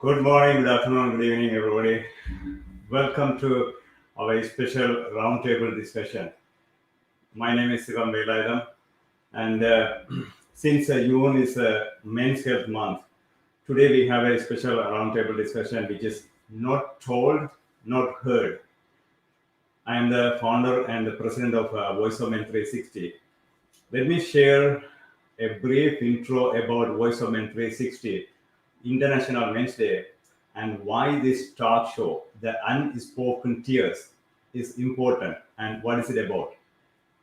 Good morning, good afternoon, good evening, everybody. Welcome to our special roundtable discussion. My name is Sivam Velayam, and since June is Men's Health Month, today we have a special roundtable discussion which is not told, not heard. I am the founder and the president of Voice of Men 360. Let me share a brief intro about Voice of Men 360, International Men's Day, and why this talk show, The Unspoken Tears, is important and what is it about.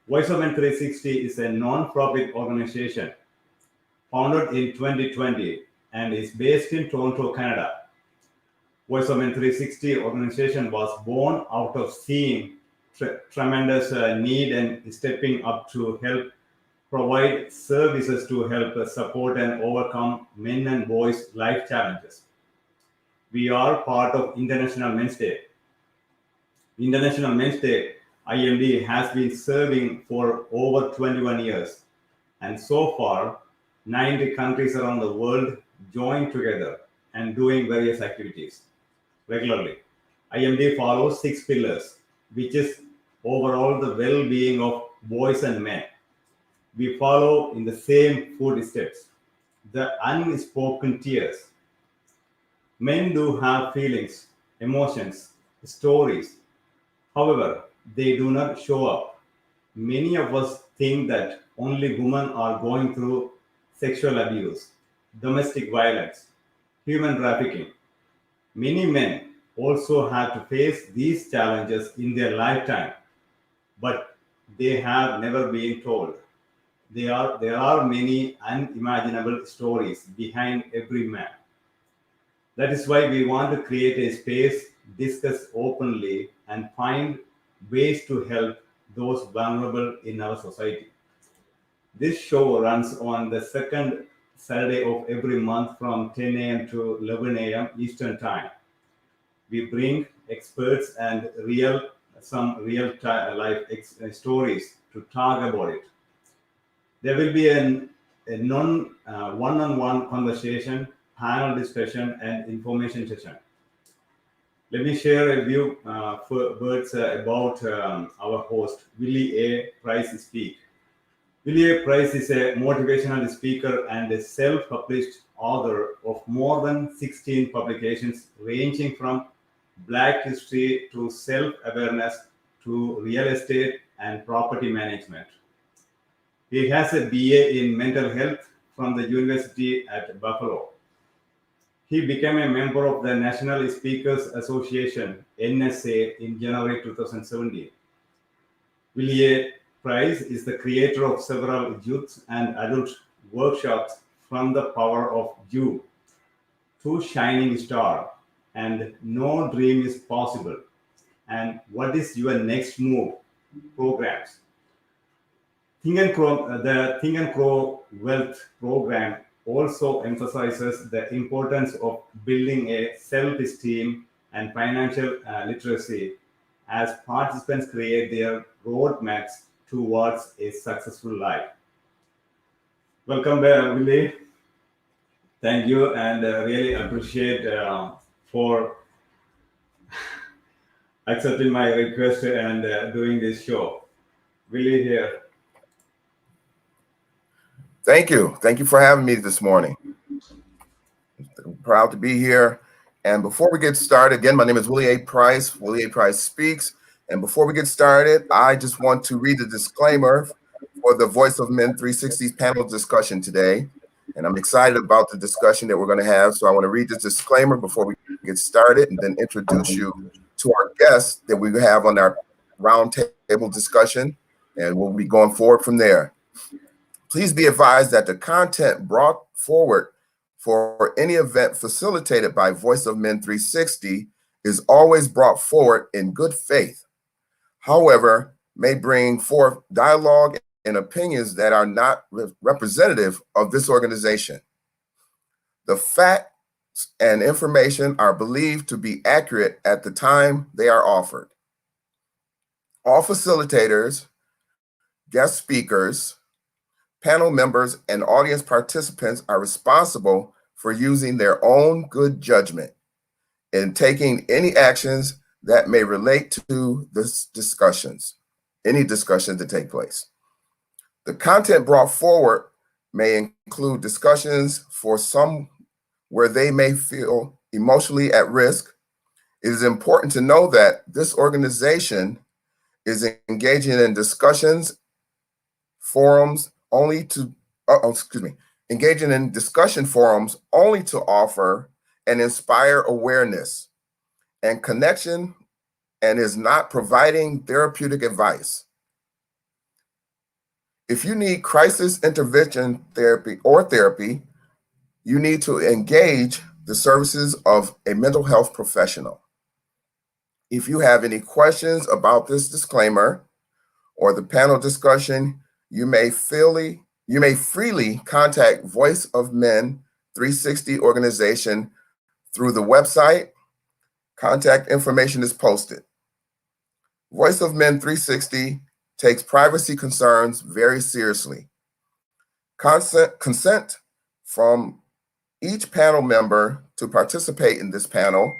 Voice of Men 360 is a non-profit organization founded in 2020 and is based in Toronto, Canada. Voice of Men 360 organization was born out of seeing tremendous need and stepping up to help provide services to help support and overcome men and boys' life challenges. We are part of International Men's Day. International Men's Day, IMD, has been serving for over 21 years. And so far, 90 countries around the world join together and doing various activities regularly. IMD follows 6 pillars, which is overall the well-being of boys and men. We follow in the same footsteps, the unspoken tears. Men do have feelings, emotions, stories. However, they do not show up. Many of us think that only women are going through sexual abuse, domestic violence, human trafficking. Many men also have to face these challenges in their lifetime, but they have never been told. There are many unimaginable stories behind every man. That is why we want to create a space, discuss openly, and find ways to help those vulnerable in our society. This show runs on the second Saturday of every month from 10 a.m. to 11 a.m. Eastern Time. We bring experts and some life stories to talk about it. There will be a non one-on-one conversation, panel discussion, and information session. Let me share a few words about our host, Willie A. Price Speak. Willie A. Price is a motivational speaker and a self-published author of more than 16 publications ranging from Black history to self-awareness to real estate and property management. He has a BA in mental health from the University at Buffalo. He became a member of the National Speakers Association (NSA) in January 2017. Willie Price is the creator of several youth and adult workshops from the power of you to Shining Star and No Dream is Possible and What is Your Next Move programs. The Think and Grow Wealth program also emphasizes the importance of building a self-esteem and financial literacy as participants create their roadmaps towards a successful life. Welcome, Willie. Thank you, and really appreciate for accepting my request and doing this show. Willie here. Thank you. Thank you for having me this morning. I'm proud to be here. And before we get started, again, my name is Willie A. Price. Willie A. Price Speaks. And before we get started, I just want to read the disclaimer for the Voice of Men 360's panel discussion today. And I'm excited about the discussion that we're going to have. So I want to read this disclaimer before we get started and then introduce you to our guests that we have on our roundtable discussion. And we'll be going forward from there. Please be advised that the content brought forward for any event facilitated by Voice of Men 360 is always brought forward in good faith. However, may bring forth dialogue and opinions that are not representative of this organization. The facts and information are believed to be accurate at the time they are offered. All facilitators, guest speakers, panel members, and audience participants are responsible for using their own good judgment in taking any actions that may relate to this discussions, any discussions that take place. The content brought forward may include discussions for some where they may feel emotionally at risk. It is important to know that this organization is engaging in discussions forums only to, engaging in discussion forums only to offer and inspire awareness and connection, and is not providing therapeutic advice. If you need crisis intervention therapy, you need to engage the services of a mental health professional. If you have any questions about this disclaimer or the panel discussion, you may freely contact Voice of Men 360 organization through the website. Contact information is posted. Voice of Men 360 takes privacy concerns very seriously. Consent from each panel member to participate in this panel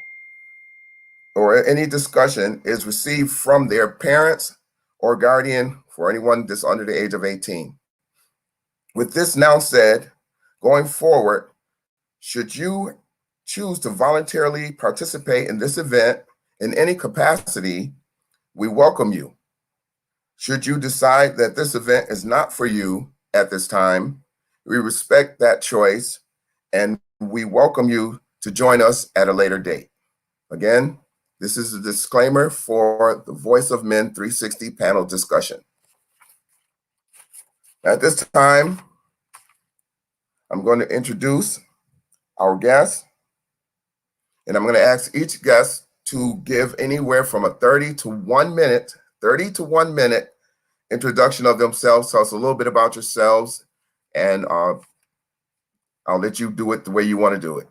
or any discussion is received from their parents or guardian for anyone that's under the age of 18. With this now said, going forward, should you choose to voluntarily participate in this event in any capacity, we welcome you. Should you decide that this event is not for you at this time, we respect that choice and we welcome you to join us at a later date. Again, this is a disclaimer for the Voice of Men 360 panel discussion. At this time, I'm going to introduce our guests, and I'm going to ask each guest to give anywhere from a 30 to 1 minute introduction of themselves. Tell us a little bit about yourselves, and I'll let you do it the way you want to do it.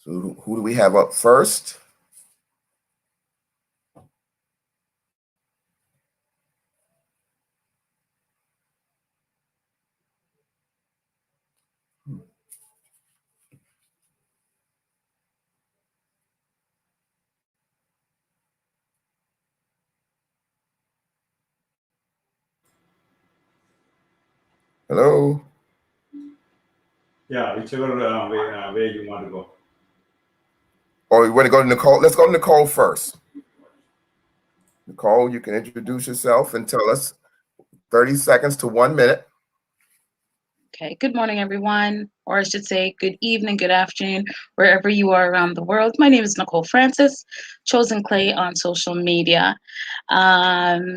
So who do we have up first? Hello? Yeah, whichever way you want to go. Or you want to go to Nicole? Let's go to Nicole first. Nicole, you can introduce yourself and tell us 30 seconds to 1 minute. Okay, good morning, everyone, or I should say good evening, good afternoon, wherever you are around the world. My name is Nicole Francis, Chosen Clay on social media. I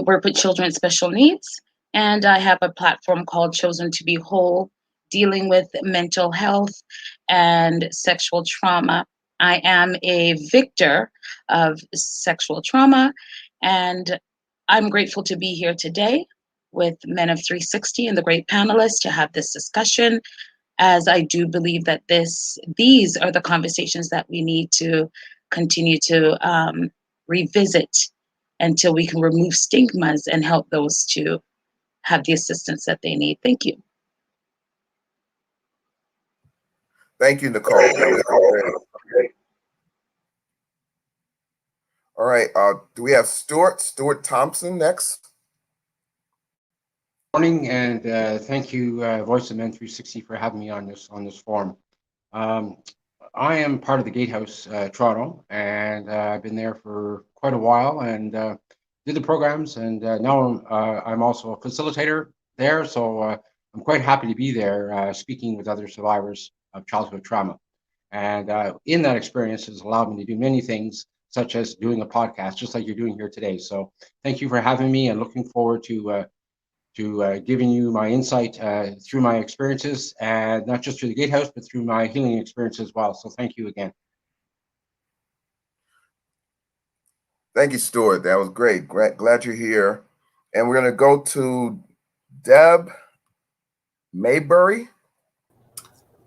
work with children with special needs, and I have a platform called Chosen to Be Whole, dealing with mental health and sexual trauma. I am a victor of sexual trauma, and I'm grateful to be here today with Men of 360 and the great panelists to have this discussion, as I do believe that these are the conversations that we need to continue to revisit until we can remove stigmas and help those to have the assistance that they need. Thank you. Thank you, Nicole. That was great. All right, do we have Stewart Thompson next? Morning, and thank you, Voice of Men 360, for having me on this forum. I am part of the Gatehouse, Toronto, and I've been there for quite a while and did the programs, and now I'm also a facilitator there, so I'm quite happy to be there speaking with other survivors of childhood trauma. And in that experience has allowed me to do many things, such as doing a podcast, just like you're doing here today. So thank you for having me, and looking forward to giving you my insight through my experiences, and not just through the Gatehouse, but through my healing experience as well. So thank you again. Thank you, Stewart. That was great. Glad you're here. And we're going to go to Deb Maybury.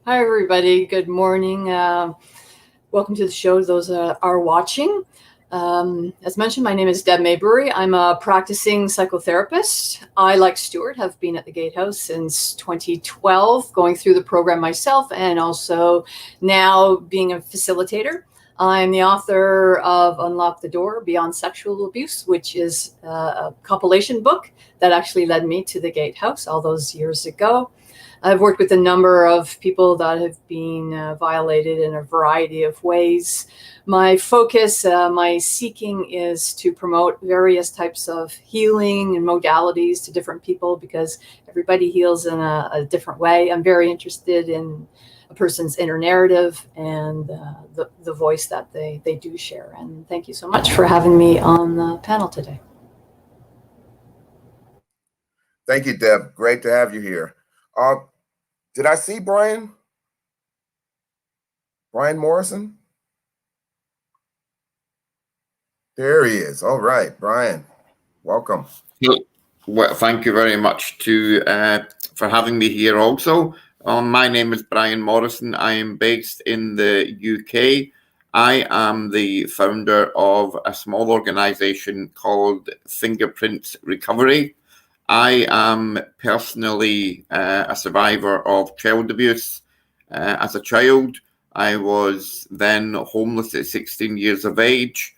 Hi, everybody. Good morning. Welcome to the show, those are watching. As mentioned, my name is Deb Maybury. I'm a practicing psychotherapist. I, like Stewart, have been at the Gatehouse since 2012, going through the program myself and also now being a facilitator. I'm the author of Unlock the Door, Beyond Sexual Abuse, which is a compilation book that actually led me to the Gatehouse all those years ago. I've worked with a number of people that have been violated in a variety of ways. My focus, my seeking is to promote various types of healing and modalities to different people because everybody heals in a different way. I'm very interested in a person's inner narrative and the voice that they do share. And thank you so much for having me on the panel today. Thank you, Deb. Great to have you here. Did I see Brian? Brian Morrison? There he is. All right, Brian, welcome. Well, thank you very much for having me here also. My name is Brian Morrison. I am based in the UK. I am the founder of a small organization called Fingerprints Recovery. I am personally a survivor of child abuse. As a child, I was then homeless at 16 years of age,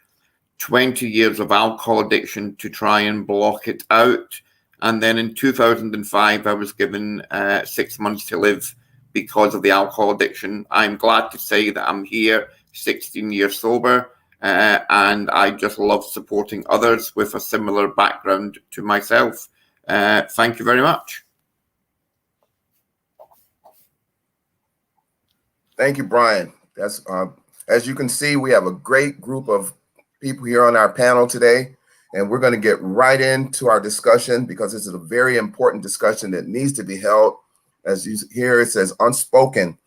20 years of alcohol addiction to try and block it out. And then in 2005, I was given 6 months to live because of the alcohol addiction. I'm glad to say that I'm here, 16 years sober, and I just love supporting others with a similar background to myself. Thank you very much. Thank you, Brian. That's as you can see, we have a great group of people here on our panel today, and we're going to get right into our discussion because this is a very important discussion that needs to be held. As you hear, it says unspoken,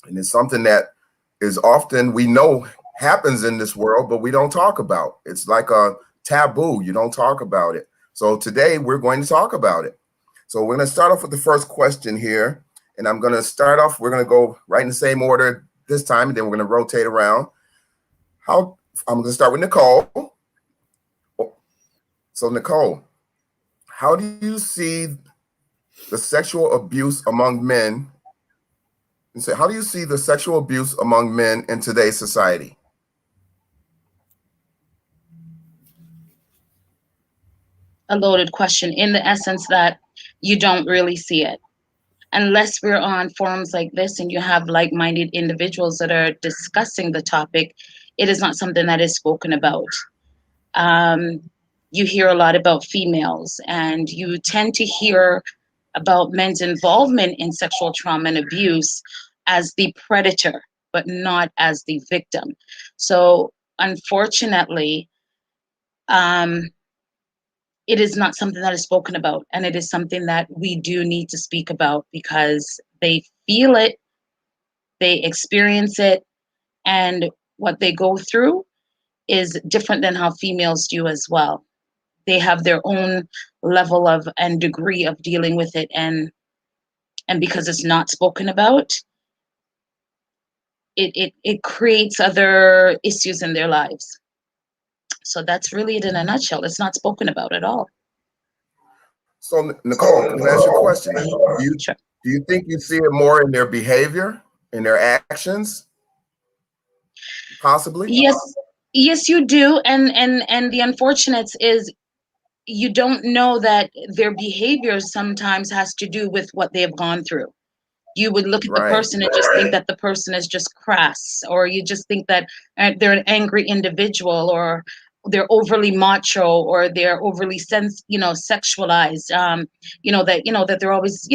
and it's something that is often we know happens in this world, but we don't talk about. It's like a taboo. You don't talk about it. So today we're going to talk about it. So we're going to start off with the first question here. And I'm going to start off, we're going to go right in the same order this time, and then we're going to rotate around. I'm going to start with Nicole. So Nicole, how do you see the sexual abuse among men? And say, how do you see the sexual abuse among men in today's society? A loaded question in the essence that you don't really see it. Unless we're on forums like this and you have like-minded individuals that are discussing the topic, it is not something that is spoken about. You hear a lot about females, and you tend to hear about men's involvement in sexual trauma and abuse as the predator, but not as the victim. So unfortunately, it is not something that is spoken about, and it is something that we do need to speak about because they feel it, they experience it, and what they go through is different than how females do as well. They have their own level of and degree of dealing with it, and because it's not spoken about, it creates other issues in their lives. So that's really it in a nutshell. It's not spoken about at all. So Nicole, can I ask you a question? Sure. Do you think you see it more in their behavior, in their actions? Possibly? Yes, you do. And the unfortunate is you don't know that their behavior sometimes has to do with what they have gone through. You would look at the person and just think that the person is just crass, or you just think that they're an angry individual, or they're overly macho, or they're overly sexualized. That they're always,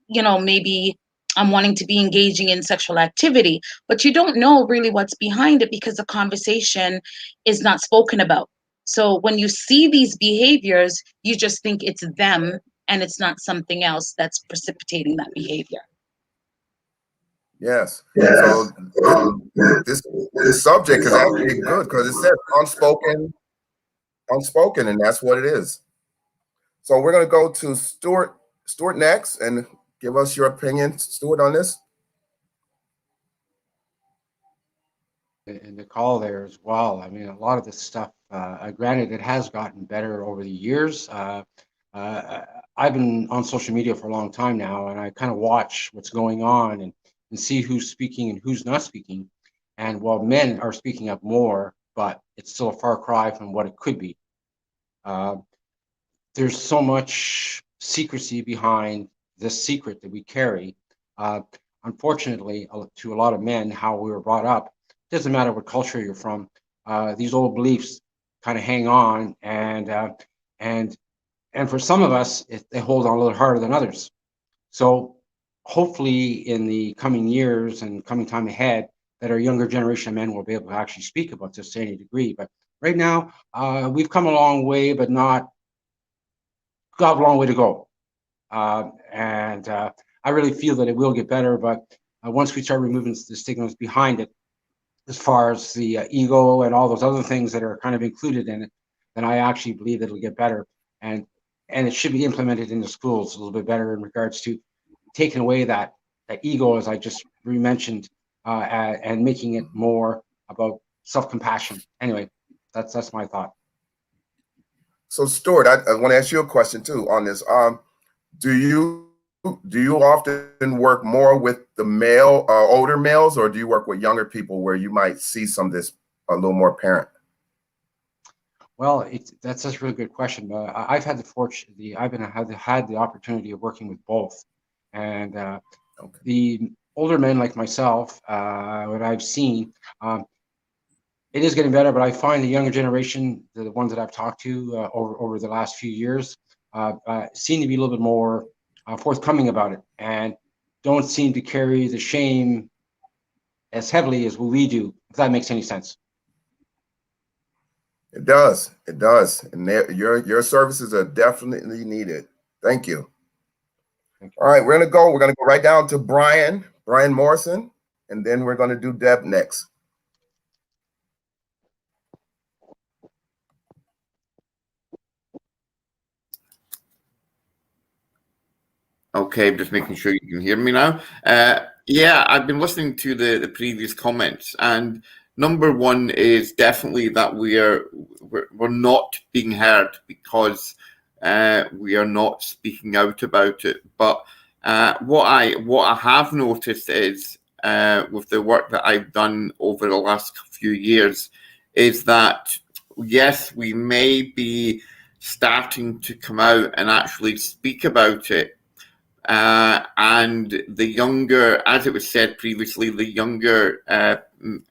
maybe I'm wanting to be engaging in sexual activity, but you don't know really what's behind it because the conversation is not spoken about. So when you see these behaviors, you just think it's them and it's not something else that's precipitating that behavior. Yes. So this subject is actually good because it says unspoken, and that's what it is. So we're going to go to Stewart next, and give us your opinion, Stewart, on this. Nicole there as well. I mean, a lot of this stuff, granted, it has gotten better over the years. I've been on social media for a long time now, and I kind of watch what's going on and see who's speaking and who's not speaking. And while men are speaking up more, but it's still a far cry from what it could be. There's so much secrecy behind this secret that we carry. Unfortunately, to a lot of men, how we were brought up, it doesn't matter what culture you're from, these old beliefs kind of hang on, and for some of us, they hold on a little harder than others. So hopefully in the coming years and coming time ahead, that our younger generation of men will be able to actually speak about this to any degree. But right now, we've come a long way, but not got a long way to go. I really feel that it will get better, but once we start removing the stigmas behind it, as far as the ego and all those other things that are kind of included in it, then I actually believe it'll get better. And it should be implemented in the schools a little bit better in regards to taking away that ego, as I just mentioned, and making it more about self-compassion. Anyway, that's my thought. So Stewart, I want to ask you a question too on this. Do you often work more with the male, older males, or do you work with younger people where you might see some of this a little more apparent? Well, that's a really good question. I've had had the opportunity of working with both, and Okay. the older men like myself, what I've seen, it is getting better. But I find the younger generation, the ones that I've talked to over the last few years, seem to be a little bit more forthcoming about it, and don't seem to carry the shame as heavily as what we do. If that makes any sense. It does. It does. And your services are definitely needed. Thank you. Thank you. All right, we're going to go right down to Brian Morrison, and then we're going to do Deb next. Okay, just making sure you can hear me now. Yeah, I've been listening to the previous comments, and number one is definitely that we're not being heard because we are not speaking out about it. But what I have noticed is with the work that I've done over the last few years is that yes, we may be starting to come out and actually speak about it. And the younger, as it was said previously, the younger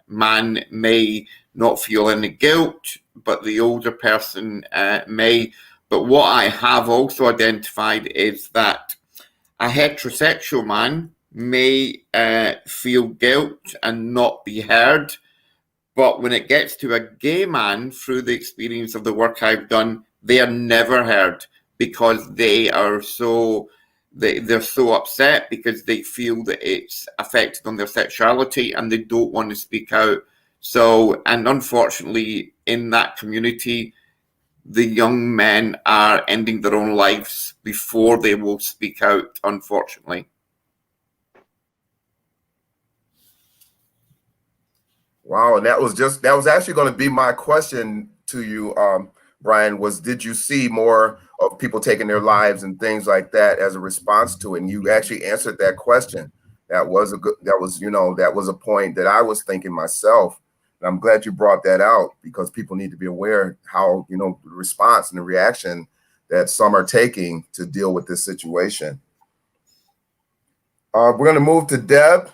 man may not feel any guilt, but the older person may. But what I have also identified is that a heterosexual man may feel guilt and not be heard. But when it gets to a gay man, through the experience of the work I've done, they are never heard because they are so... They're so upset because they feel that it's affected on their sexuality and they don't want to speak out. So, and unfortunately, in that community, the young men are ending their own lives before they will speak out, unfortunately. Wow, and that was actually going to be my question to you, Brian, was did you see more of people taking their lives and things like that as a response to it? And you actually answered that question. That was a point that I was thinking myself. And I'm glad you brought that out because people need to be aware how, the response and the reaction that some are taking to deal with this situation. We're going to move to Deb.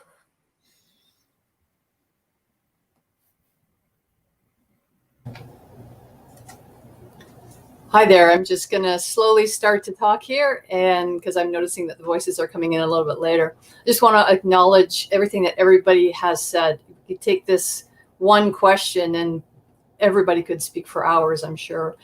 Hi there. I'm just going to slowly start to talk here, and because I'm noticing that the voices are coming in a little bit later. I just want to acknowledge everything that everybody has said. You take this one question and everybody could speak for hours, I'm sure.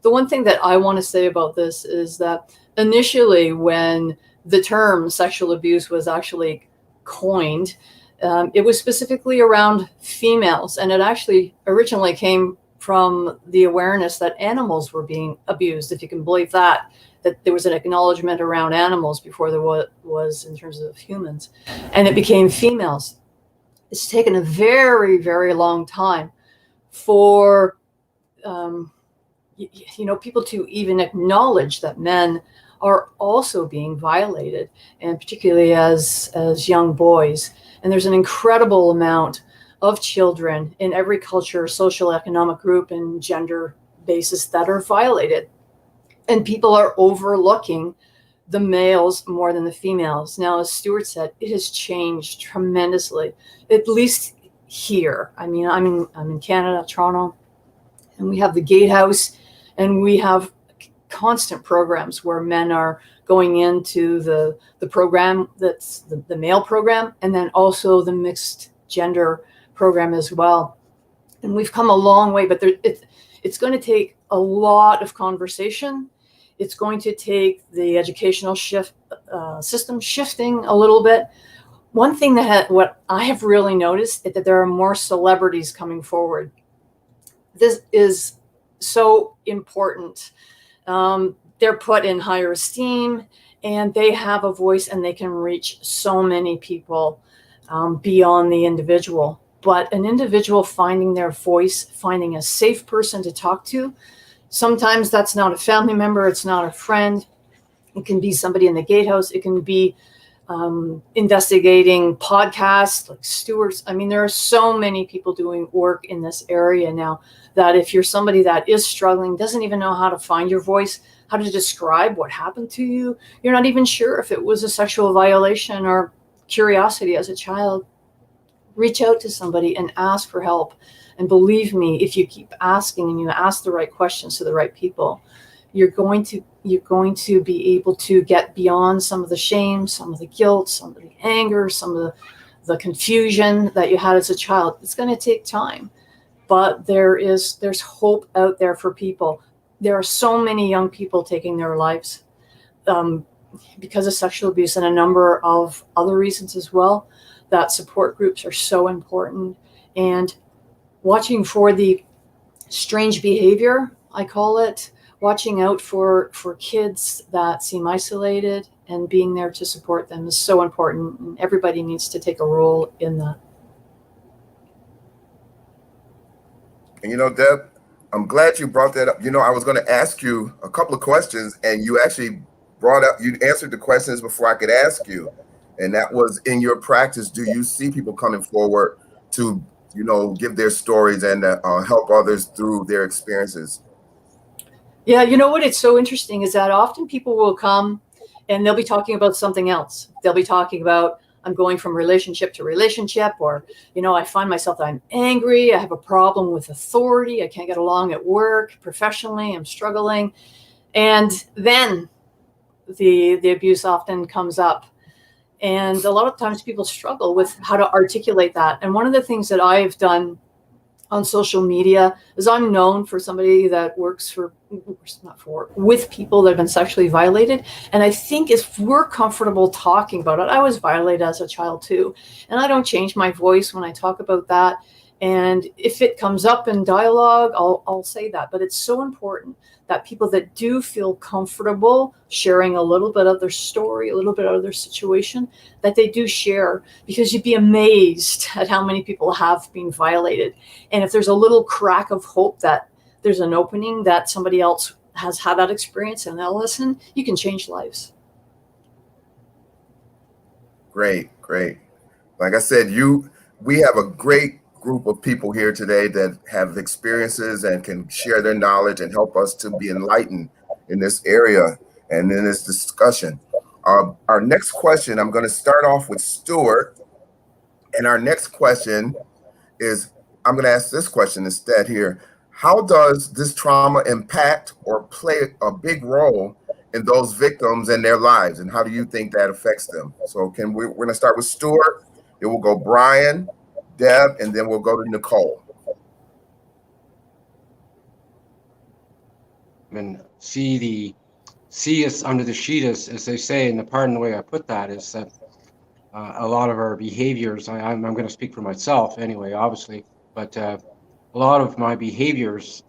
The one thing that I want to say about this is that initially when the term sexual abuse was actually coined, it was specifically around females, and it actually originally came from the awareness that animals were being abused, if you can believe that there was an acknowledgement around animals before there was in terms of humans, and it became females. it's taken a very, very long time for people to even acknowledge that men are also being violated, and particularly as young boys. And there's an incredible amount of children in every culture, social, economic group, and gender basis that are violated. And people are overlooking the males more than the females. Now, as Stewart said, it has changed tremendously, at least here. I mean, I'm in Canada, Toronto, and we have the Gatehouse, and we have constant programs where men are going into the program that's the male program, and then also the mixed gender program as well. And we've come a long way, but it's going to take a lot of conversation. It's going to take the educational system shifting a little bit. One thing what I have really noticed is that there are more celebrities coming forward. This is so important. They're put in higher esteem, and they have a voice, and they can reach so many people beyond the individual. But an individual finding their voice, finding a safe person to talk to, sometimes that's not a family member, it's not a friend. It can be somebody in the Gatehouse. It can be investigating podcasts like Stewart's. I mean, there are so many people doing work in this area now that if you're somebody that is struggling, doesn't even know how to find your voice, how to describe what happened to you, you're not even sure if it was a sexual violation or curiosity as a child, reach out to somebody and ask for help. And believe me, if you keep asking and you ask the right questions to the right people, you're going to be able to get beyond some of the shame, some of the guilt, some of the anger, some of the confusion that you had as a child. It's going to take time, but there's hope out there for people. There are so many young people taking their lives because of sexual abuse, and a number of other reasons as well. That support groups are so important, and watching for the strange behavior, I call it, watching out for kids that seem isolated and being there to support them is so important. And everybody needs to take a role in that. And Deb, I'm glad you brought that up. I was going to ask you a couple of questions, and you actually you answered the questions before I could ask you. And that was, in your practice, do you see people coming forward to, give their stories and help others through their experiences? Yeah, you know what? It's so interesting is that often people will come and they'll be talking about something else. They'll be talking about, I'm going from relationship to relationship, or, I find myself that I'm angry. I have a problem with authority. I can't get along at work, professionally. I'm struggling. And then the abuse often comes up. And a lot of times people struggle with how to articulate that. And one of the things that I've done on social media is I'm known for somebody that works with people that have been sexually violated. And I think if we're comfortable talking about it, I was violated as a child too. And I don't change my voice when I talk about that. And if it comes up in dialogue, I'll say that. But it's so important that people that do feel comfortable sharing a little bit of their story, a little bit of their situation, that they do share, because you'd be amazed at how many people have been violated. And if there's a little crack of hope that there's an opening, that somebody else has had that experience and they'll listen, you can change lives. Great. Like I said, we have a great group of people here today that have experiences and can share their knowledge and help us to be enlightened in this area and in this discussion. Our next question, I'm going to start off with Stewart. And our next question is, I'm going to ask this question instead here. How does this trauma impact or play a big role in those victims and their lives? And how do you think that affects them? So we're going to start with Stewart. Then we'll go Brian, Deb, and then we'll go to Nicole. And see us under the sheet, as they say, and pardon the way I put that, is that a lot of our behaviors, I'm going to speak for myself anyway, obviously, but a lot of my behaviors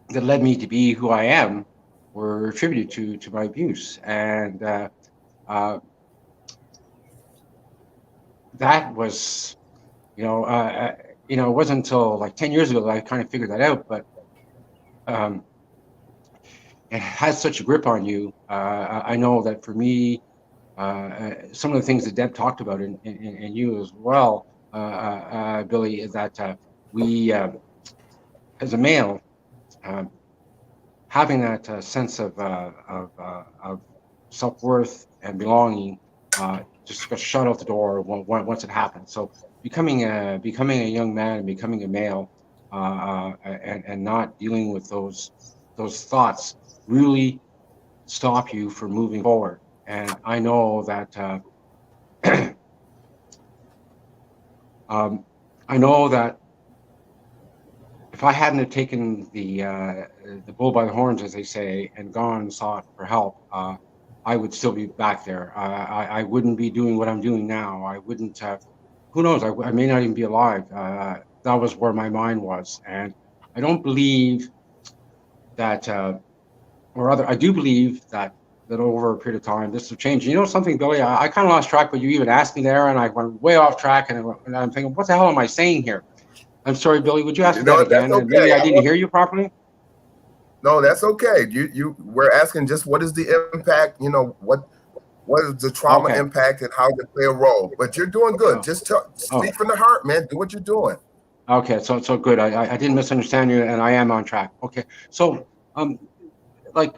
that led me to be who I am were attributed to my abuse. And that was It wasn't until like 10 years ago that I kind of figured that out, but it has such a grip on you. I know that for me, some of the things that Deb talked about and you as well, Billy, is that we, as a male, having that sense of self-worth and belonging just got shut out the door once it happened. So becoming a young man and becoming a male and not dealing with those thoughts really stop you from moving forward. And I know that if I hadn't have taken the bull by the horns, as they say, and gone and sought for help, I would still be back there. I wouldn't be doing what I'm doing now. I wouldn't. Who knows? I may not even be alive. That was where my mind was, and I don't believe that, I do believe that over a period of time, this will change. You know something, Billy? I kind of lost track, but you even asked me there, and I went way off track, and I'm thinking, what the hell am I saying here? I'm sorry, Billy. Would you ask me that again? Okay. Maybe I didn't hear you properly. No, that's okay. We're asking just what is the impact? What is the trauma impact and how does it play a role? But you're doing good. Just speak from the heart, man. Do what you're doing. Okay, so good. I didn't misunderstand you, and I am on track. Okay, so when I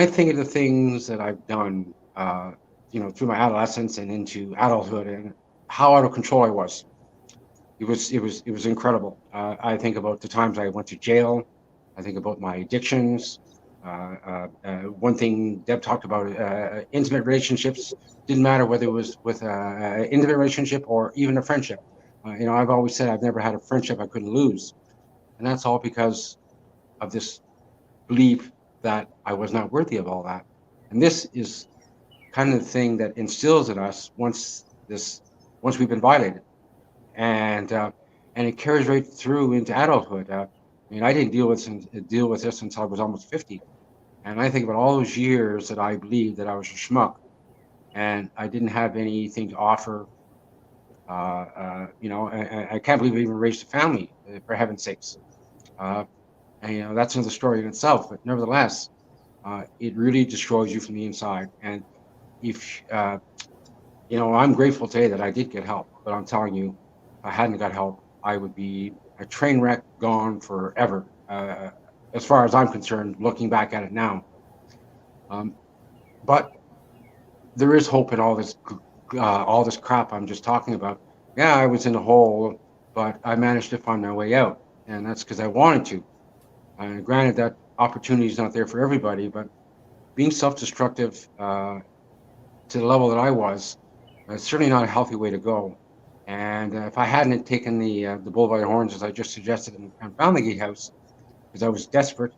think of the things that I've done, through my adolescence and into adulthood, and how out of control I was. It was incredible. I think about the times I went to jail. I think about my addictions. One thing Deb talked about, intimate relationships. Didn't matter whether it was with an intimate relationship or even a friendship. I've always said I've never had a friendship I couldn't lose. And that's all because of this belief that I was not worthy of all that. And this is kind of the thing that instills in us once we've been violated. And it carries right through into adulthood. I didn't deal with this until I was almost 50, and I think about all those years that I believed that I was a schmuck, and I didn't have anything to offer. I can't believe I even raised a family, for heaven's sakes. And that's another story in itself. But nevertheless, it really destroys you from the inside. And if I'm grateful today that I did get help, but I'm telling you, if I hadn't got help, I would be a train wreck, gone forever. As far as I'm concerned, looking back at it now. But there is hope in all this crap I'm just talking about. Yeah, I was in a hole, but I managed to find my way out, and that's because I wanted to. And granted, that opportunity is not there for everybody, but being self-destructive to the level that I was, it's certainly not a healthy way to go. And if I hadn't taken the bull by the horns, as I just suggested, and found the Gatehouse, because I was desperate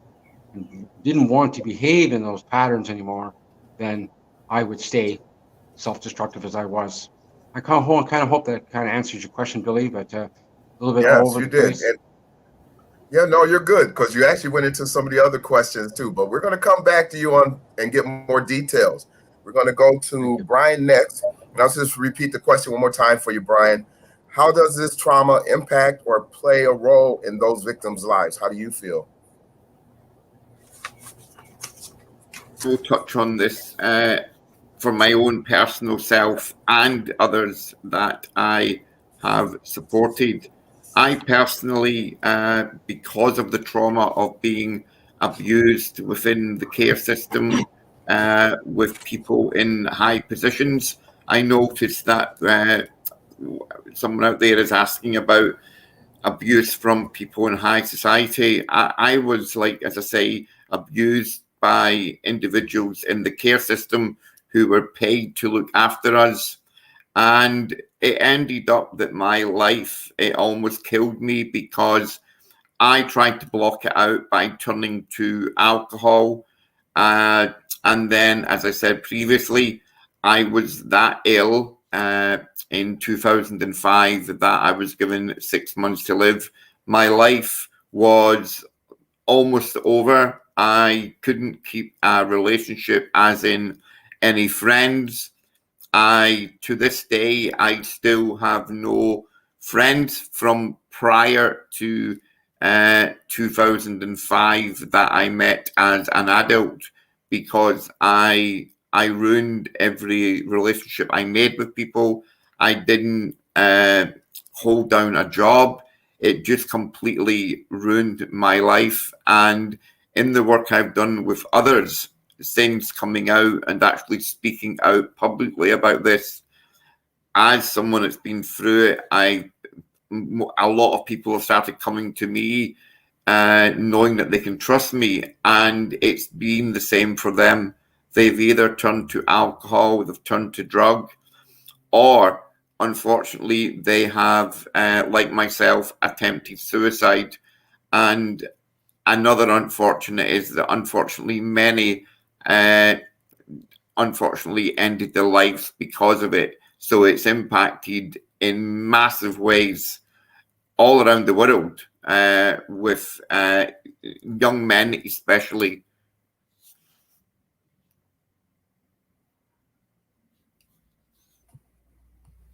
and didn't want to behave in those patterns anymore, then I would stay self-destructive as I was. I kind of hope that kind of answers your question, Billy, but a little bit all over the place. And, no, you're good, because you actually went into some of the other questions too. But we're going to come back to you and get more details. We're going to go to Brian next. And I'll just repeat the question one more time for you, Brian. How does this trauma impact or play a role in those victims' lives? How do you feel? We'll touch on this for my own personal self and others that I have supported. I personally, because of the trauma of being abused within the care system with people in high positions, I noticed that someone out there is asking about abuse from people in high society. I was, like, as I say, abused by individuals in the care system who were paid to look after us. And it ended up that my life, it almost killed me, because I tried to block it out by turning to alcohol. And then, as I said previously, I was that ill in 2005 that I was given 6 months to live. My life was almost over. I couldn't keep a relationship, as in any friends. to this day, I still have no friends from prior to 2005 that I met as an adult, because I ruined every relationship I made with people. I didn't hold down a job. It just completely ruined my life. And in the work I've done with others since coming out and actually speaking out publicly about this, as someone that's been through it, a lot of people have started coming to me, knowing that they can trust me, and it's been the same for them. They've either turned to alcohol, they've turned to drug, or unfortunately they have, like myself, attempted suicide. And another unfortunate is that unfortunately many unfortunately ended their lives because of it. So it's impacted in massive ways all around the world, with young men especially.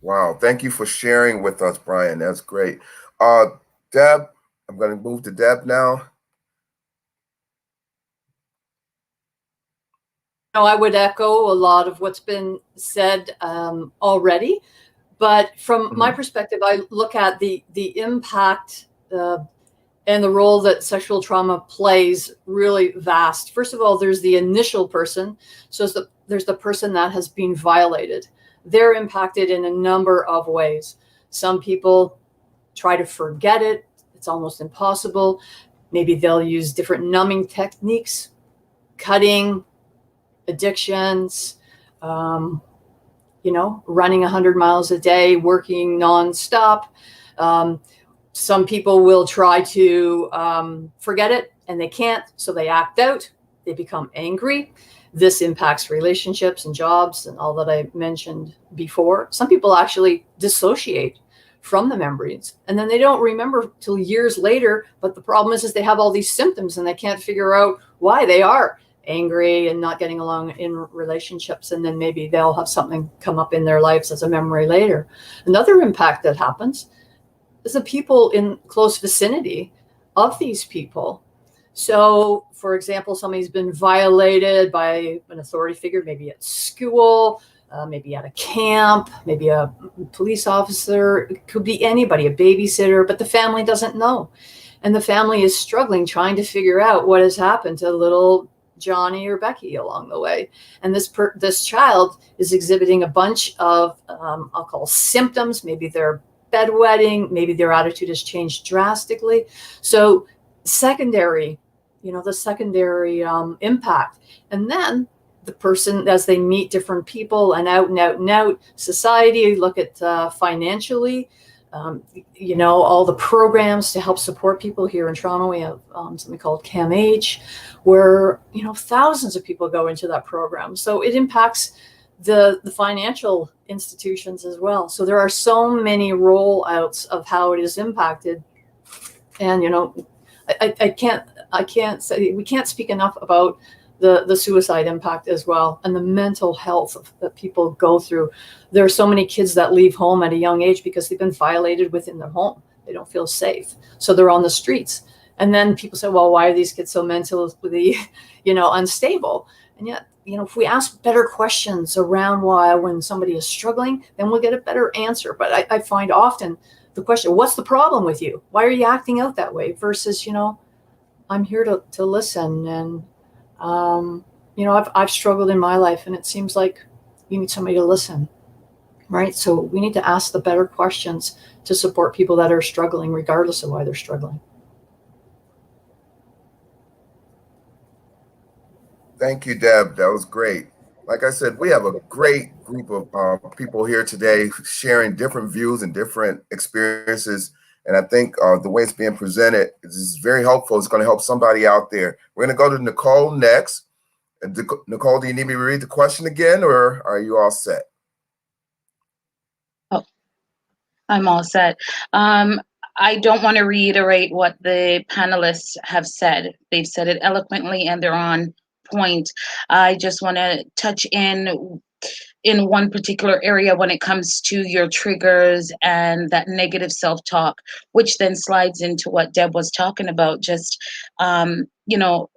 Wow, thank you for sharing with us, Brian. That's great. Deb, I'm going to move to Deb now. No, I would echo a lot of what's been said already, but from my perspective, I look at the impact and the role that sexual trauma plays really vast. First of all, there's the initial person. So there's the person that has been violated. They're impacted in a number of ways. Some people try to forget it. It's almost impossible. Maybe they'll use different numbing techniques, cutting, addictions, running 100 miles a day, working nonstop. Some people will try to forget it and they can't, so they act out. They become angry. This impacts relationships and jobs and all that I mentioned before. Some people actually dissociate from the memories, and then they don't remember till years later. But the problem is they have all these symptoms and they can't figure out why they are angry and not getting along in relationships. And then maybe they'll have something come up in their lives as a memory later. Another impact that happens is the people in close vicinity of these people. So, for example, somebody's been violated by an authority figure, maybe at school, maybe at a camp, maybe a police officer. It could be anybody, a babysitter, but the family doesn't know. And the family is struggling, trying to figure out what has happened to little Johnny or Becky along the way. And this child is exhibiting a bunch of, I'll call symptoms. Maybe they're bedwetting, maybe their attitude has changed drastically. So secondary, the secondary impact. And then the person, as they meet different people and out society, look at financially, all the programs to help support people. Here in Toronto, we have something called CAMH, where, thousands of people go into that program. So it impacts the financial institutions as well. So there are so many rollouts of how it is impacted. And, I can't say, we can't speak enough about the suicide impact as well, and the mental health that people go through. There are so many kids that leave home at a young age because they've been violated within their home. They don't feel safe, so they're on the streets. And then people say, well, why are these kids so mentally, unstable? And yet, if we ask better questions around why, when somebody is struggling, then we'll get a better answer. But I find often the question, what's the problem with you? Why are you acting out that way? Versus, I'm here to listen. And, I've struggled in my life, and it seems like you need somebody to listen, right? So we need to ask the better questions to support people that are struggling, regardless of why they're struggling. Thank you, Deb. That was great. Like I said, we have a great group of people here today sharing different views and different experiences. And I think the way it's being presented is very helpful. It's going to help somebody out there. We're going to go to Nicole next. And Nicole, do you need me to read the question again, or are you all set? Oh, I'm all set. I don't want to reiterate what the panelists have said. They've said it eloquently and they're on point. I just want to touch in in one particular area when it comes to your triggers and that negative self-talk, which then slides into what Deb was talking about, just you know,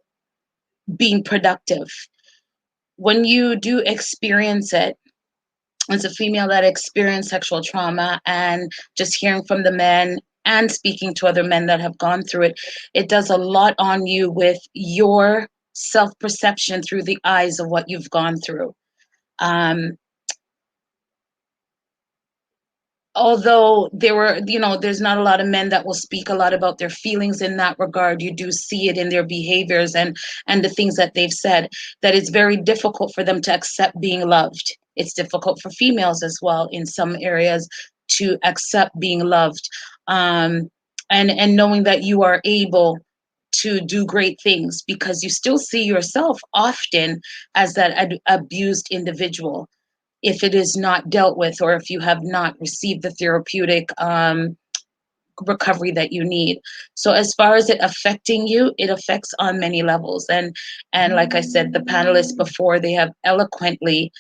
being productive. When you do experience it, as a female that experienced sexual trauma, and just hearing from the men and speaking to other men that have gone through it, it does a lot on you with your self-perception through the eyes of what you've gone through. Although there's not a lot of men that will speak a lot about their feelings in that regard, you do see it in their behaviors and the things that they've said, that it's very difficult for them to accept being loved. It's difficult for females as well in some areas to accept being loved, and knowing that you are able to do great things, because you still see yourself often as that abused individual if it is not dealt with, or if you have not received the therapeutic recovery that you need. So as far as it affecting you, it affects on many levels. And like I said, the panelists before, they have eloquently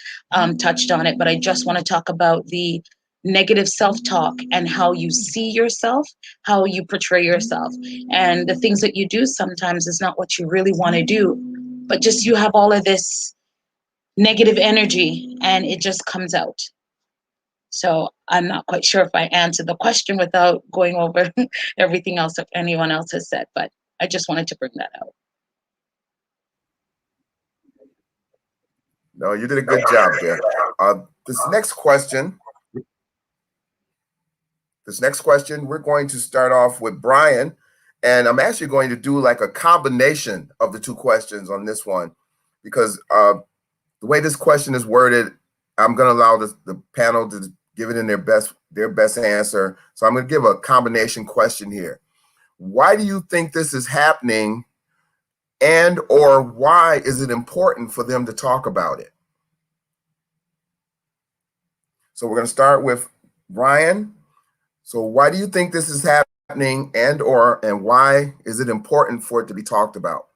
touched on it, but I just want to talk about the negative self-talk and how you see yourself, how you portray yourself. And the things that you do sometimes is not what you really want to do, but just you have all of this negative energy and it just comes out. So I'm not quite sure if I answered the question without going over everything else that anyone else has said, but I just wanted to bring that out. No, you did a good job there. This next question, we're going to start off with Brian, and I'm actually going to do like a combination of the two questions on this one, because the way this question is worded, I'm going to allow the panel to give it in their best answer. So I'm going to give a combination question here. Why do you think this is happening, and or why is it important for them to talk about it? So we're going to start with Brian. So why do you think this is happening, and why is it important for it to be talked about?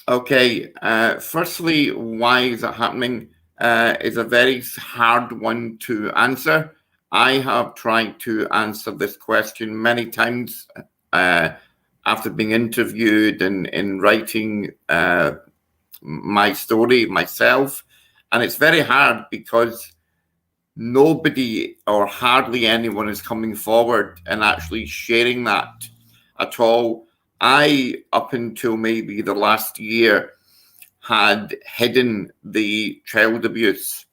Okay, firstly, why is it happening is a very hard one to answer. I have tried to answer this question many times after being interviewed and in writing my story myself. And it's very hard because nobody or hardly anyone is coming forward and actually sharing that at all. I, up until maybe the last year, had hidden the child abuse,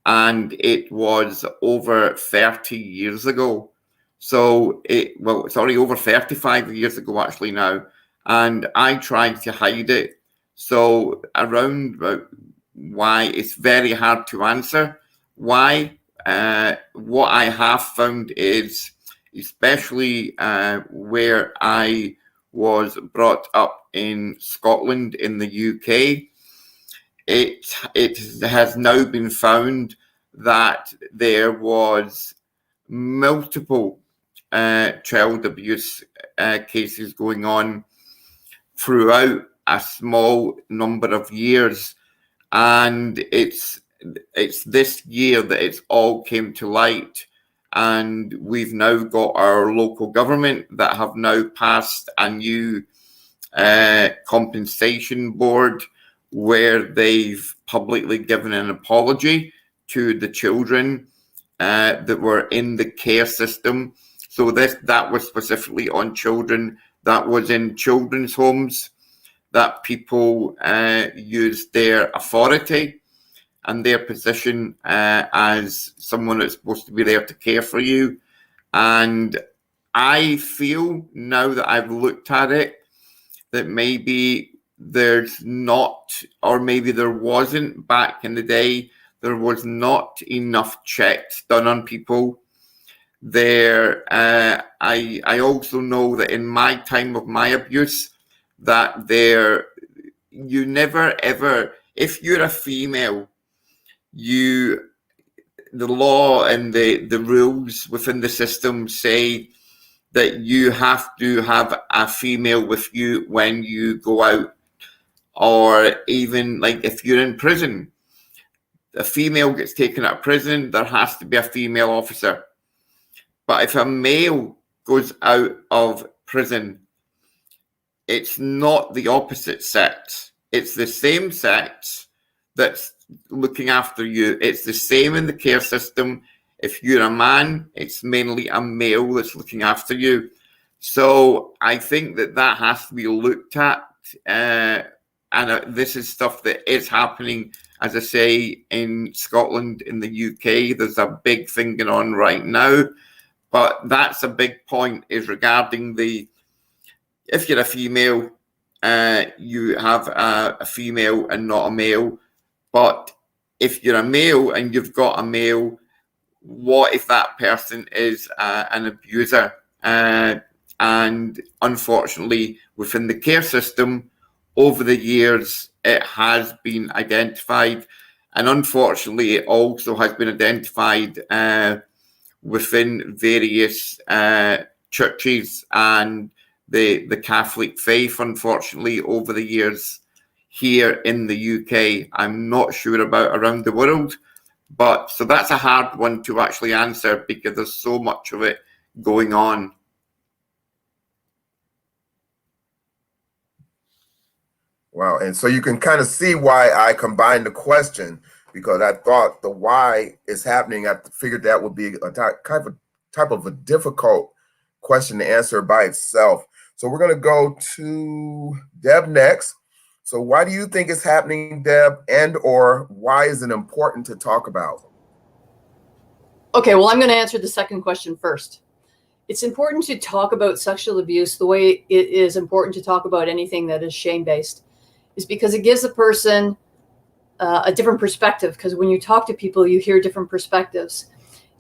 and it was over 30 years ago. So over 35 years ago actually now, and I tried to hide it. So around why, it's very hard to answer. Why? What I have found is, especially where I was brought up in Scotland in the UK, it has now been found that there was multiple child abuse cases going on throughout a small number of years, and it's this year that it's all came to light. And we've now got our local government that have now passed a new compensation board, where they've publicly given an apology to the children that were in the care system. So that was specifically on children that was in children's homes, that people used their authority and their position as someone that's supposed to be there to care for you. And I feel, now that I've looked at it, that maybe there's not, or maybe there wasn't back in the day, there was not enough checks done on people. I also know that in my time of my abuse, that you never ever, if you're a female, the law and the rules within the system say that you have to have a female with you when you go out, or even like if you're in prison, a female gets taken out of prison, there has to be a female officer. But if a male goes out of prison, it's not the opposite sex. It's the same sex that's looking after you. It's the same in the care system. If you're a man, it's mainly a male that's looking after you. So I think that has to be looked at. This is stuff that is happening, as I say, in Scotland, in the UK. There's a big thing going on right now. But that's a big point, is regarding if you're a female, you have a female and not a male. But if you're a male and you've got a male, what if that person is an abuser? And unfortunately, within the care system, over the years, it has been identified. And unfortunately, it also has been identified within various churches and the Catholic faith, unfortunately, over the years here in the UK. I'm not sure about around the world, but so that's a hard one to actually answer because there's so much of it going on. Wow. And so you can kind of see why I combined the question, because I thought the why is happening. I figured that would be a type of a difficult question to answer by itself. So we're going to go to Deb next. So why do you think it's happening, Deb, and or why is it important to talk about? Okay, well, I'm going to answer the second question first. It's important to talk about sexual abuse the way it is important to talk about anything that is shame-based, is because it gives a person a different perspective. Because when you talk to people, you hear different perspectives.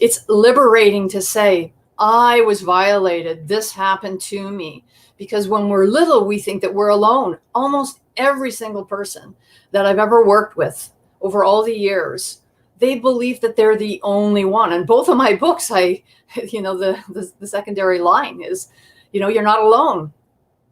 It's liberating to say, I was violated. This happened to me. Because when we're little, we think that we're alone. Almost every single person that I've ever worked with over all the years, they believe that they're the only one. And both of my books, the secondary line is, you're not alone.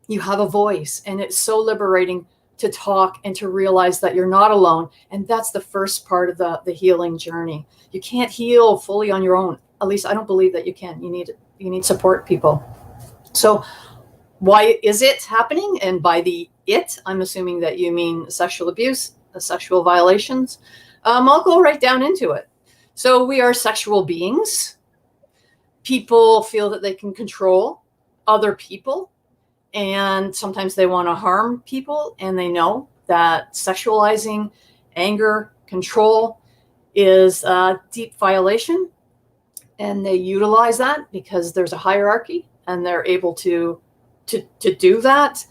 You have a voice. And it's so liberating to talk and to realize that you're not alone. And that's the first part of the healing journey. You can't heal fully on your own. At least I don't believe that you can. You need support people. So why is it happening? And by I'm assuming that you mean sexual abuse, sexual violations. I'll go right down into it. So we are sexual beings. People feel that they can control other people, and sometimes they want to harm people, and they know that sexualizing anger, control is a deep violation, and they utilize that because there's a hierarchy, and they're able to do that.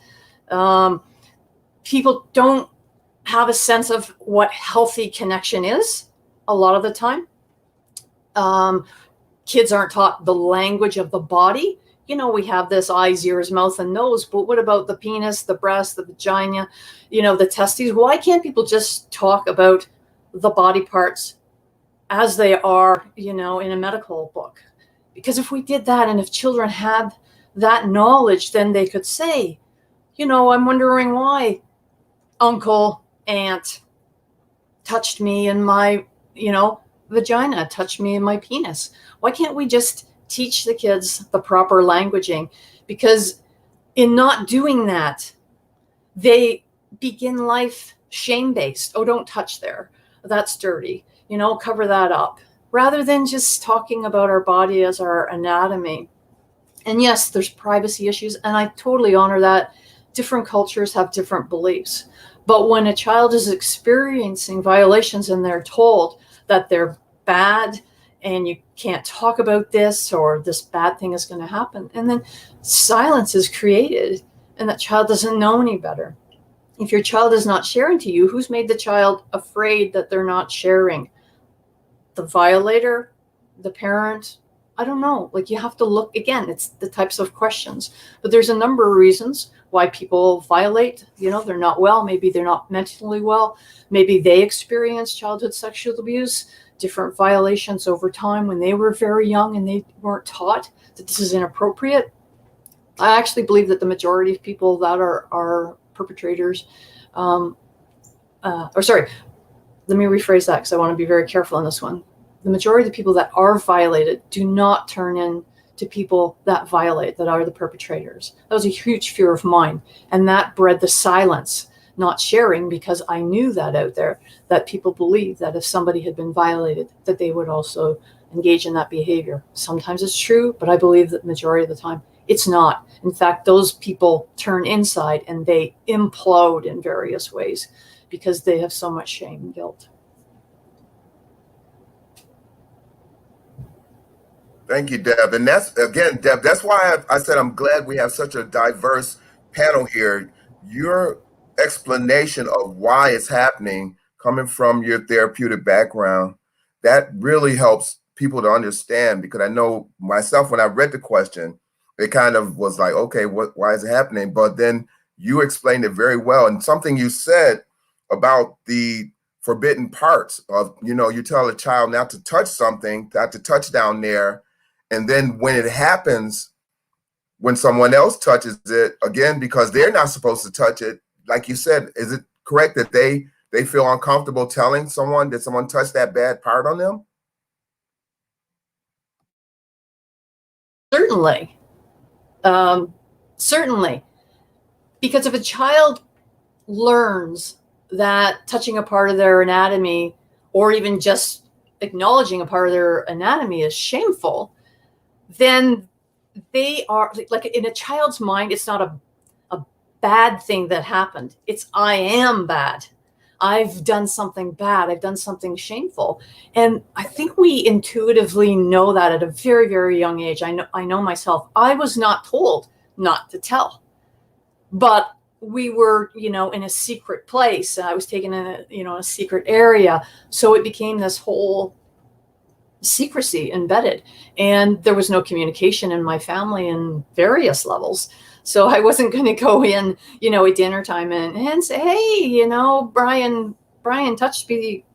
People don't have a sense of what healthy connection is a lot of the time. Kids aren't taught the language of the body. We have this eyes, ears, mouth, and nose, but what about the penis, the breast, the vagina, the testes? Why can't people just talk about the body parts as they are, in a medical book? Because if we did that, and if children had that knowledge, then they could say, I'm wondering why uncle, aunt touched me in my, vagina, touched me in my penis. Why can't we just teach the kids the proper languaging? Because in not doing that, they begin life shame-based. Oh, don't touch there. That's dirty. Cover that up. Rather than just talking about our body as our anatomy. And yes, there's privacy issues, and I totally honor that. Different cultures have different beliefs. But when a child is experiencing violations and they're told that they're bad and you can't talk about this, or this bad thing is going to happen, and then silence is created and that child doesn't know any better. If your child is not sharing to you, who's made the child afraid that they're not sharing? The violator, the parent? I don't know. You have to look again. It's the types of questions, but there's a number of reasons why people violate. They're not well. Maybe they're not mentally well. Maybe they experienced childhood sexual abuse, different violations over time when they were very young and they weren't taught that this is inappropriate. I actually believe that the majority of people that are perpetrators, let me rephrase that because I want to be very careful on this one. The majority of the people that are violated do not turn in to people that violate, that are the perpetrators. That was a huge fear of mine. And that bred the silence, not sharing, because I knew that out there, that people believe that if somebody had been violated, that they would also engage in that behavior. Sometimes it's true, but I believe that the majority of the time it's not. In fact, those people turn inside and they implode in various ways because they have so much shame and guilt. Thank you, Deb. And that's, again, Deb, that's why I said I'm glad we have such a diverse panel here. Your explanation of why it's happening, coming from your therapeutic background, that really helps people to understand, because I know myself, when I read the question, it kind of was like, okay, why is it happening? But then you explained it very well. And something you said about the forbidden parts of, you tell a child not to touch something, not to touch down there. And then when it happens, when someone else touches it, again, because they're not supposed to touch it, like you said, is it correct that they feel uncomfortable telling someone that someone touched that bad part on them? Certainly. Certainly. Because if a child learns that touching a part of their anatomy, or even just acknowledging a part of their anatomy, is shameful, then they are, like, in a child's mind, it's not a bad thing that happened. It's, I am bad. I've done something bad. I've done something shameful. And I think we intuitively know that at a very, very young age. I know myself. I was not told not to tell, but we were, in a secret place. I was taken in a secret area. So it became this whole secrecy embedded, and there was no communication in my family in various levels. So I wasn't going to go in, at dinner time and say, hey, Brian touched me,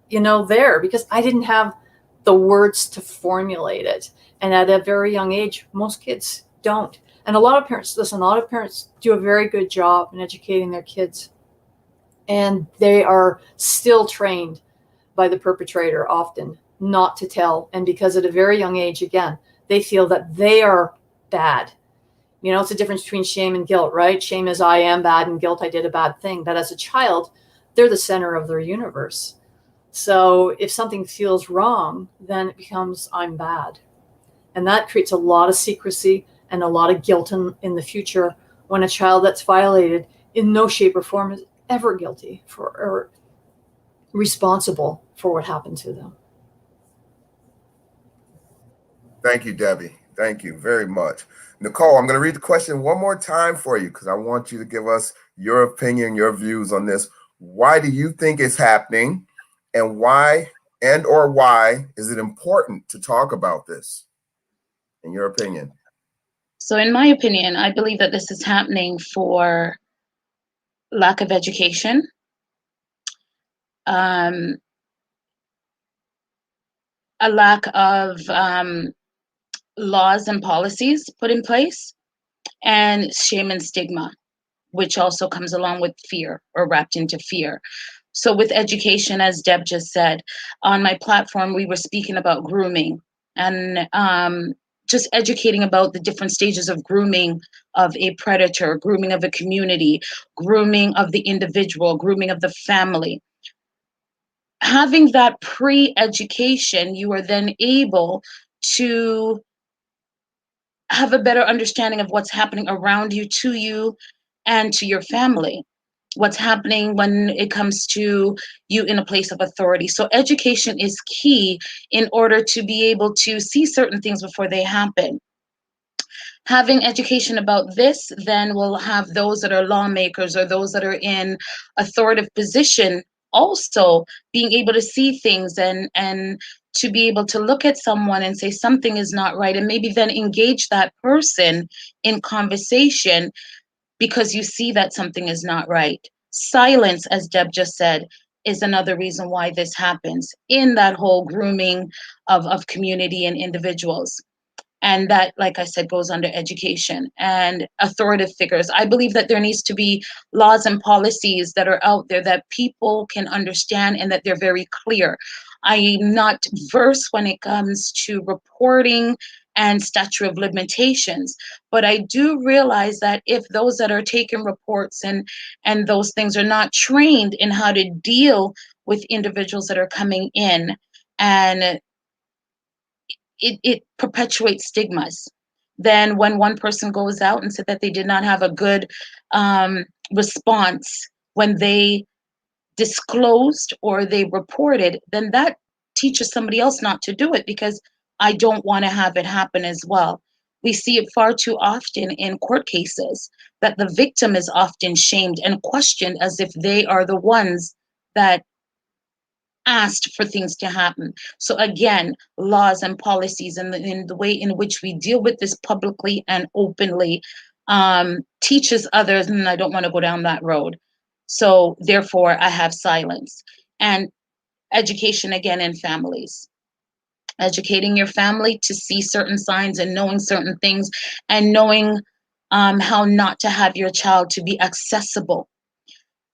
there, because I didn't have the words to formulate it. And at a very young age, most kids don't. And a lot of parents do a very good job in educating their kids. And they are still trained by the perpetrator often not to tell. And because at a very young age, again, they feel that they are bad. It's a difference between shame and guilt, right? Shame is I am bad, and guilt, I did a bad thing. But as a child, they're the center of their universe. So if something feels wrong, then it becomes I'm bad. And that creates a lot of secrecy and a lot of guilt in the future, when a child that's violated in no shape or form is ever guilty for or responsible for what happened to them. Thank you, Debbie. Thank you very much. Nicole, I'm going to read the question one more time for you, because I want you to give us your opinion, your views on this. Why do you think it's happening, and why is it important to talk about this, in your opinion? So in my opinion, I believe that this is happening for lack of education, a lack of laws and policies put in place, and shame and stigma, which also comes along with fear, or wrapped into fear. So with education, as Deb just said, on my platform, we were speaking about grooming, and just educating about the different stages of grooming of a predator, grooming of a community, grooming of the individual, grooming of the family. Having that pre-education, you are then able to have a better understanding of what's happening around you, to you, and to your family. What's happening when it comes to you in a place of authority. So education is key in order to be able to see certain things before they happen. Having education about this then will have those that are lawmakers, or those that are in authoritative position, also being able to see things and to be able to look at someone and say something is not right, and maybe then engage that person in conversation because you see that something is not right. Silence, as Deb just said, is another reason why this happens in that whole grooming of community and individuals. And that, like I said, goes under education and authoritative figures. I believe that there needs to be laws and policies that are out there that people can understand and that they're very clear. I'm not versed when it comes to reporting and statute of limitations, but I do realize that if those that are taking reports and those things are not trained in how to deal with individuals that are coming in, and it perpetuates stigmas. Then when one person goes out and said that they did not have a good response when they disclosed or they reported, then that teaches somebody else not to do it, because I don't want to have it happen as well. We see it far too often in court cases that the victim is often shamed and questioned as if they are the ones that asked for things to happen. So again, laws and policies and in the way in which we deal with this publicly and openly teaches others, and I don't want to go down that road. So therefore, I have silence. And education again in families. Educating your family to see certain signs and knowing certain things, and knowing how not to have your child to be accessible.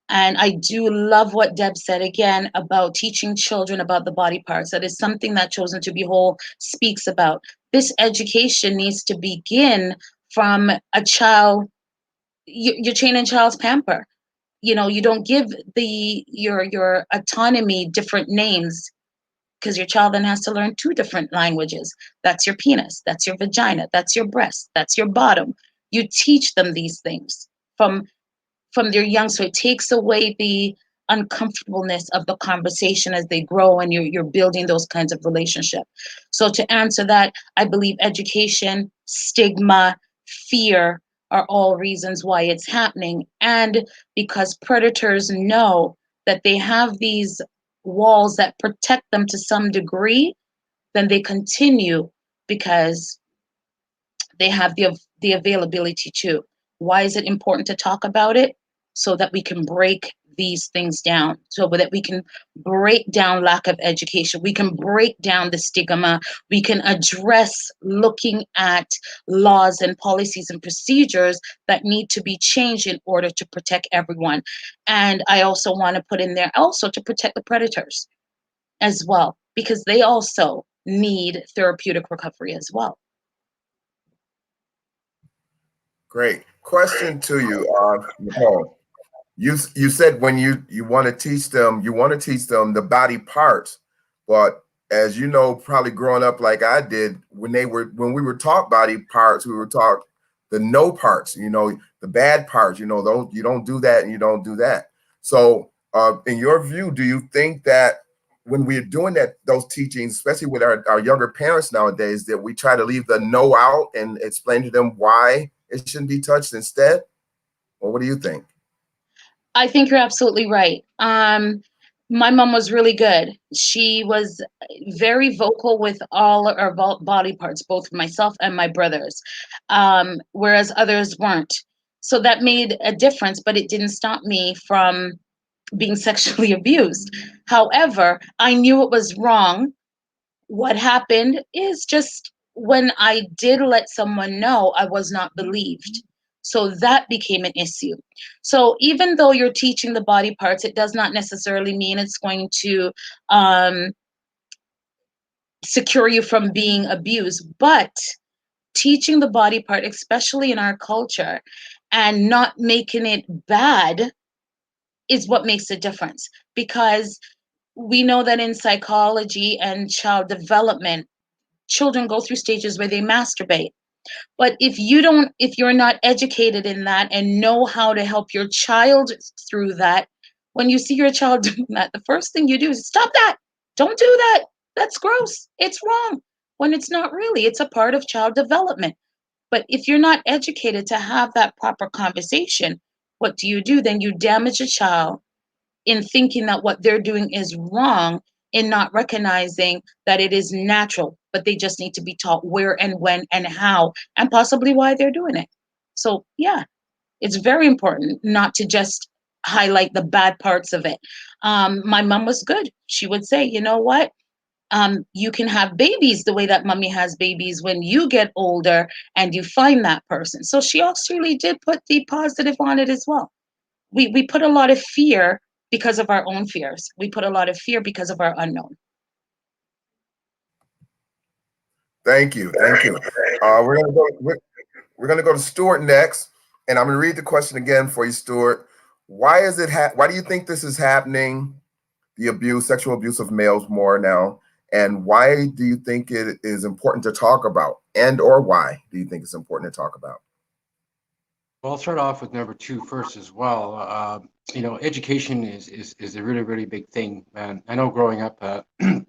And I do love what Deb said again about teaching children about the body parts. That is something that Chosen to Be Whole speaks about. This education needs to begin from a child. You're training child's pamper. You know, you don't give your autonomy different names, because your child then has to learn 2 different languages. That's your penis, that's your vagina, that's your breast, that's your bottom. You teach them these things from their young, so it takes away the uncomfortableness of the conversation as they grow, and you're building those kinds of relationships. So to answer that, I believe education, stigma, fear are all reasons why it's happening. And because predators know that they have these walls that protect them to some degree, then they continue because they have the availability to. Why is it important to talk about it? So that we can break these things down, so that we can break down lack of education, we can break down the stigma, we can address looking at laws and policies and procedures that need to be changed in order to protect everyone. And I also want to put in there also to protect the predators as well, because they also need therapeutic recovery as well. Great. Question to you, Nicole. You said when you want to teach them, the body parts, but as you know, probably growing up like I did, when we were taught body parts, we were taught the no parts, the bad parts, those you don't do that and you don't do that. So in your view, do you think that when we're doing those teachings, especially with our younger parents nowadays, that we try to leave the no out and explain to them why it shouldn't be touched instead? Or what do you think? I think you're absolutely right. My mom was really good. She was very vocal with all our body parts, both myself and my brothers, whereas others weren't. So that made a difference, but it didn't stop me from being sexually abused. However, I knew it was wrong. What happened is just when I did let someone know, I was not believed. So that became an issue. So even though you're teaching the body parts, it does not necessarily mean it's going to secure you from being abused. But teaching the body part, especially in our culture, and not making it bad is what makes a difference. Because we know that in psychology and child development, children go through stages where they masturbate. But if you're not educated in that and know how to help your child through that, when you see your child doing that, the first thing you do is stop that. Don't do that. That's gross. It's wrong. When it's not really, it's a part of child development. But if you're not educated to have that proper conversation, what do? Then you damage a child in thinking that what they're doing is wrong, in not recognizing that it is natural, but they just need to be taught where and when and how, and possibly why they're doing it. So yeah, it's very important not to just highlight the bad parts of it. My mom was good. She would say, you know what? You can have babies the way that mommy has babies when you get older and you find that person. So she actually did put the positive on it as well. We put a lot of fear because of our own fears. We put a lot of fear because of our unknown. Thank you. Thank you. We're gonna go to Stewart next, and I'm gonna read the question again for you, Stewart. Why is it? Why do you think this is happening? The abuse, sexual abuse of males more now, and why do you think it is important to talk about? And or why do you think it's important to talk about? Well, I'll start off with number 2 first as well. Education is a really, really big thing. And I know growing up, when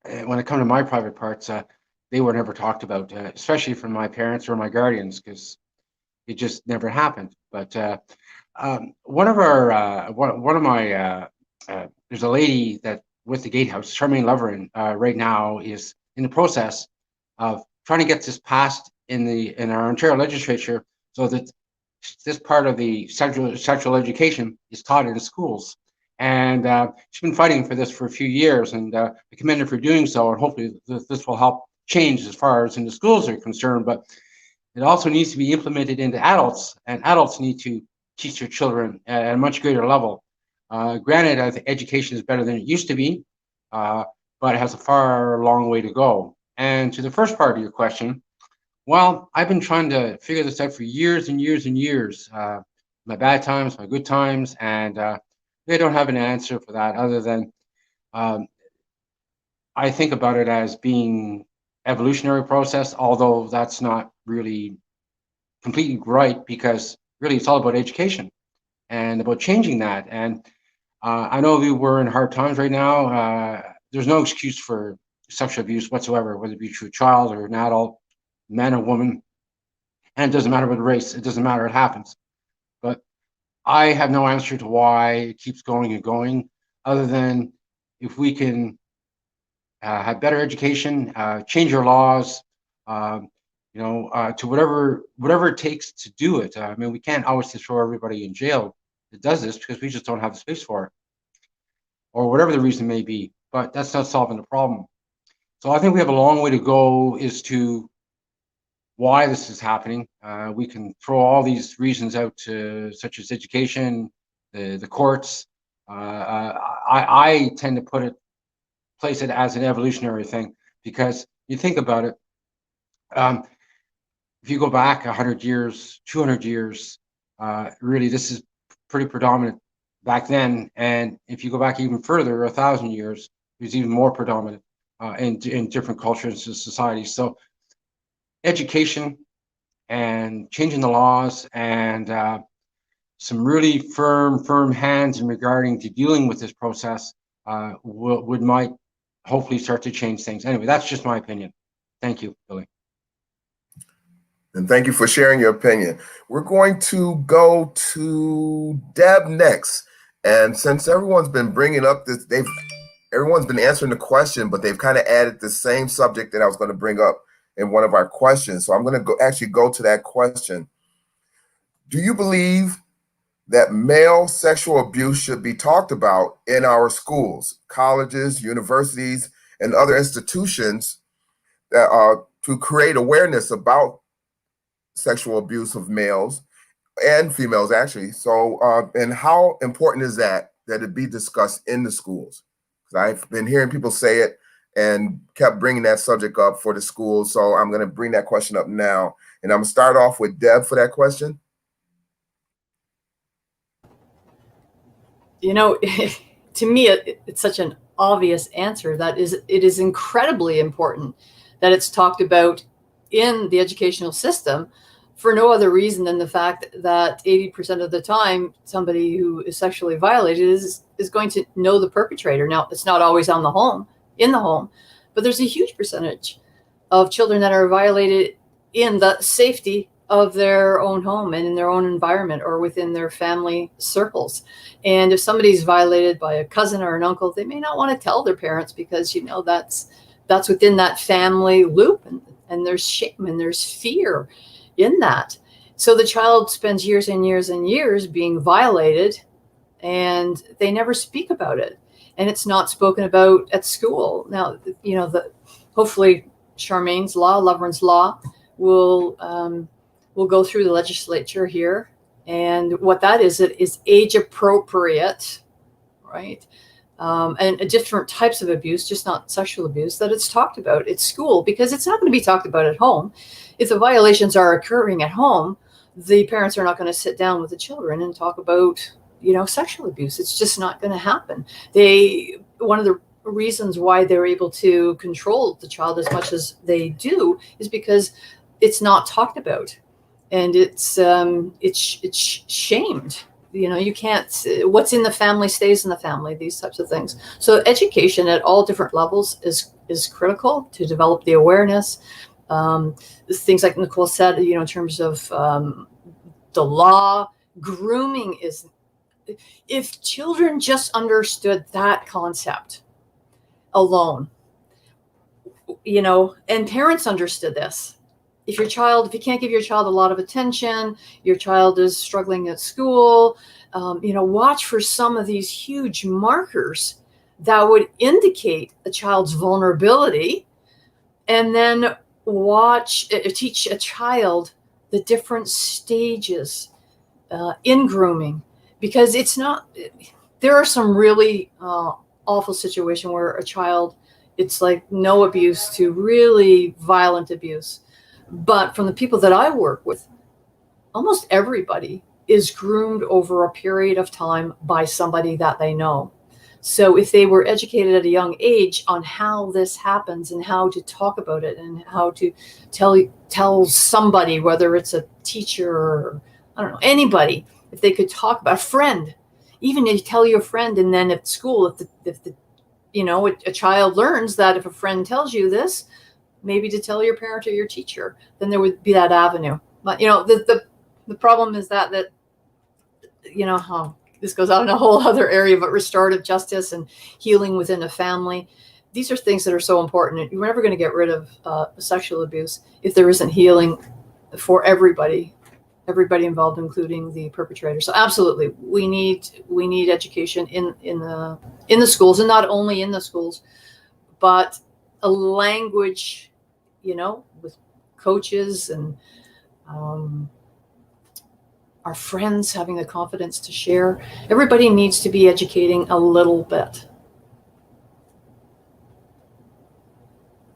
it comes to my private parts, they were never talked about, especially from my parents or my guardians, because it just never happened. But one of my there's a lady that with the Gatehouse, Charmaine Loverin, right now is in the process of trying to get this passed in our Ontario legislature so that this part of the sexual education is taught in the schools. And she's been fighting for this for a few years, and I commend her for doing so. And hopefully this will help change as far as in the schools are concerned. But it also needs to be implemented into adults, and adults need to teach their children at a much greater level. Granted, I think education is better than it used to be, but it has a far long way to go. And to the first part of your question, well, I've been trying to figure this out for years and years and years. My bad times, my good times, and I don't have an answer for that other than I think about it as being evolutionary process, although that's not really completely right, because really it's all about education and about changing that. And I know we're in hard times right now. There's no excuse for sexual abuse whatsoever, whether it be to a child or an adult, man or woman, and it doesn't matter what race, it doesn't matter, it happens. But I have no answer to why it keeps going and going, other than if we can have better education, change our laws, to whatever it takes to do it. I mean, we can't always just throw everybody in jail that does this, because we just don't have the space for it, or whatever the reason may be. But that's not solving the problem. So I think we have a long way to go as to why this is happening. We can throw all these reasons out, such as education, the courts. I tend to place it as an evolutionary thing, because you think about it. If you go back 100 years, 200 years, really this is pretty predominant back then. And if you go back even further, 1,000 years, it was even more predominant in different cultures and societies. So education and changing the laws and some really firm hands in regarding to dealing with this process might hopefully start to change things. Anyway, that's just my opinion. Thank you, Billy. And thank you for sharing your opinion. We're going to go to Deb next. And since everyone's been bringing up this, everyone's been answering the question, but they've kind of added the same subject that I was going to bring up in one of our questions. So I'm going to go to that question. Do you believe that male sexual abuse should be talked about in our schools, colleges, universities, and other institutions that to create awareness about sexual abuse of males and females, actually? So, and how important is that it be discussed in the schools? Because I've been hearing people say it and kept bringing that subject up for the schools. So I'm going to bring that question up now. And I'm going to start off with Deb for that question. You know, to me, it's such an obvious answer that it is incredibly important that it's talked about in the educational system, for no other reason than the fact that 80% of the time, somebody who is sexually violated is going to know the perpetrator. Now, it's not always in the home, but there's a huge percentage of children that are violated in the safety of their own home and in their own environment or within their family circles. And if somebody's violated by a cousin or an uncle, they may not want to tell their parents, because, you know, that's within that family loop, and there's shame and there's fear in that. So the child spends years and years and years being violated, and they never speak about it. and it's not spoken about at school. Now, hopefully Charmaine's law, Lovren's law, will go through the legislature here. And what that is, it is age appropriate, right? And different types of abuse, just not sexual abuse, that it's talked about at school, because it's not going to be talked about at home. If the violations are occurring at home, the parents are not going to sit down with the children and talk about, sexual abuse. It's just not going to happen. One of the reasons why they're able to control the child as much as they do is because it's not talked about, and it's shamed. You can't, what's in the family stays in the family, these types of things. So education at all different levels is critical to develop the awareness. Things like Nicole said, in terms of the law, grooming is, if children just understood that concept alone, and parents understood this. If you can't give your child a lot of attention, your child is struggling at school, watch for some of these huge markers that would indicate a child's vulnerability, and then teach a child the different stages in grooming, because there are some really awful situations where a child, it's like no abuse to really violent abuse. But from the people that I work with, almost everybody is groomed over a period of time by somebody that they know. So if they were educated at a young age on how this happens and how to talk about it and how to tell somebody, whether it's a teacher or, I don't know, anybody, if they could talk about a friend, even if you tell your friend, and then at school, if a child learns that if a friend tells you this, maybe to tell your parent or your teacher, then there would be that avenue. But the problem is that this goes out in a whole other area, but restorative justice and healing within a family, these are things that are so important. You're never going to get rid of sexual abuse if there isn't healing for everybody involved, including the perpetrator. So absolutely, we need education in the schools, and not only in the schools, but a language, with coaches and our friends having the confidence to share. Everybody needs to be educating a little bit.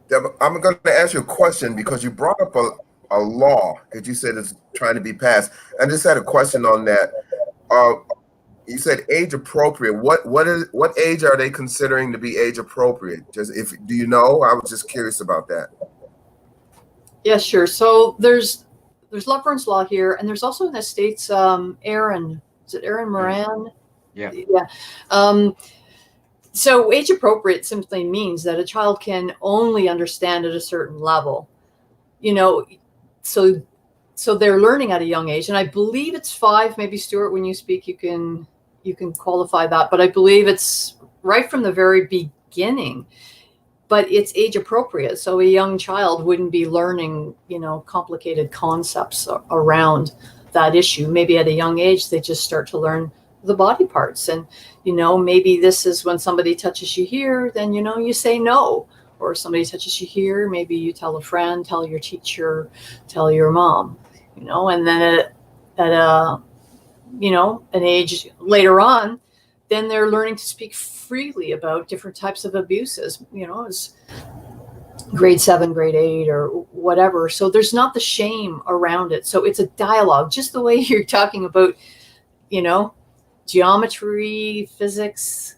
Deb, I'm going to ask you a question because you brought up a law that you said is trying to be passed. I just had a question on that. You said age appropriate. What age are they considering to be age appropriate? Do you know? I was just curious about that. Yeah, sure. So there's Lovren's law here, and there's also in the States, Aaron. Is it Aaron Moran? Yeah. Yeah. So age appropriate simply means that a child can only understand at a certain level. So they're learning at a young age, and I believe it's 5. Maybe Stewart, when you speak, you can qualify that, but I believe it's right from the very beginning. But it's age appropriate. So a young child wouldn't be learning, complicated concepts around that issue. Maybe at a young age, they just start to learn the body parts. And, maybe this is when somebody touches you here, then, you say no. Or somebody touches you here, maybe you tell a friend, tell your teacher, tell your mom, and then at an age later on, then they're learning to speak freely about different types of abuses, as grade 7, grade 8, or whatever. So there's not the shame around it. So it's a dialogue, just the way you're talking about, geometry, physics.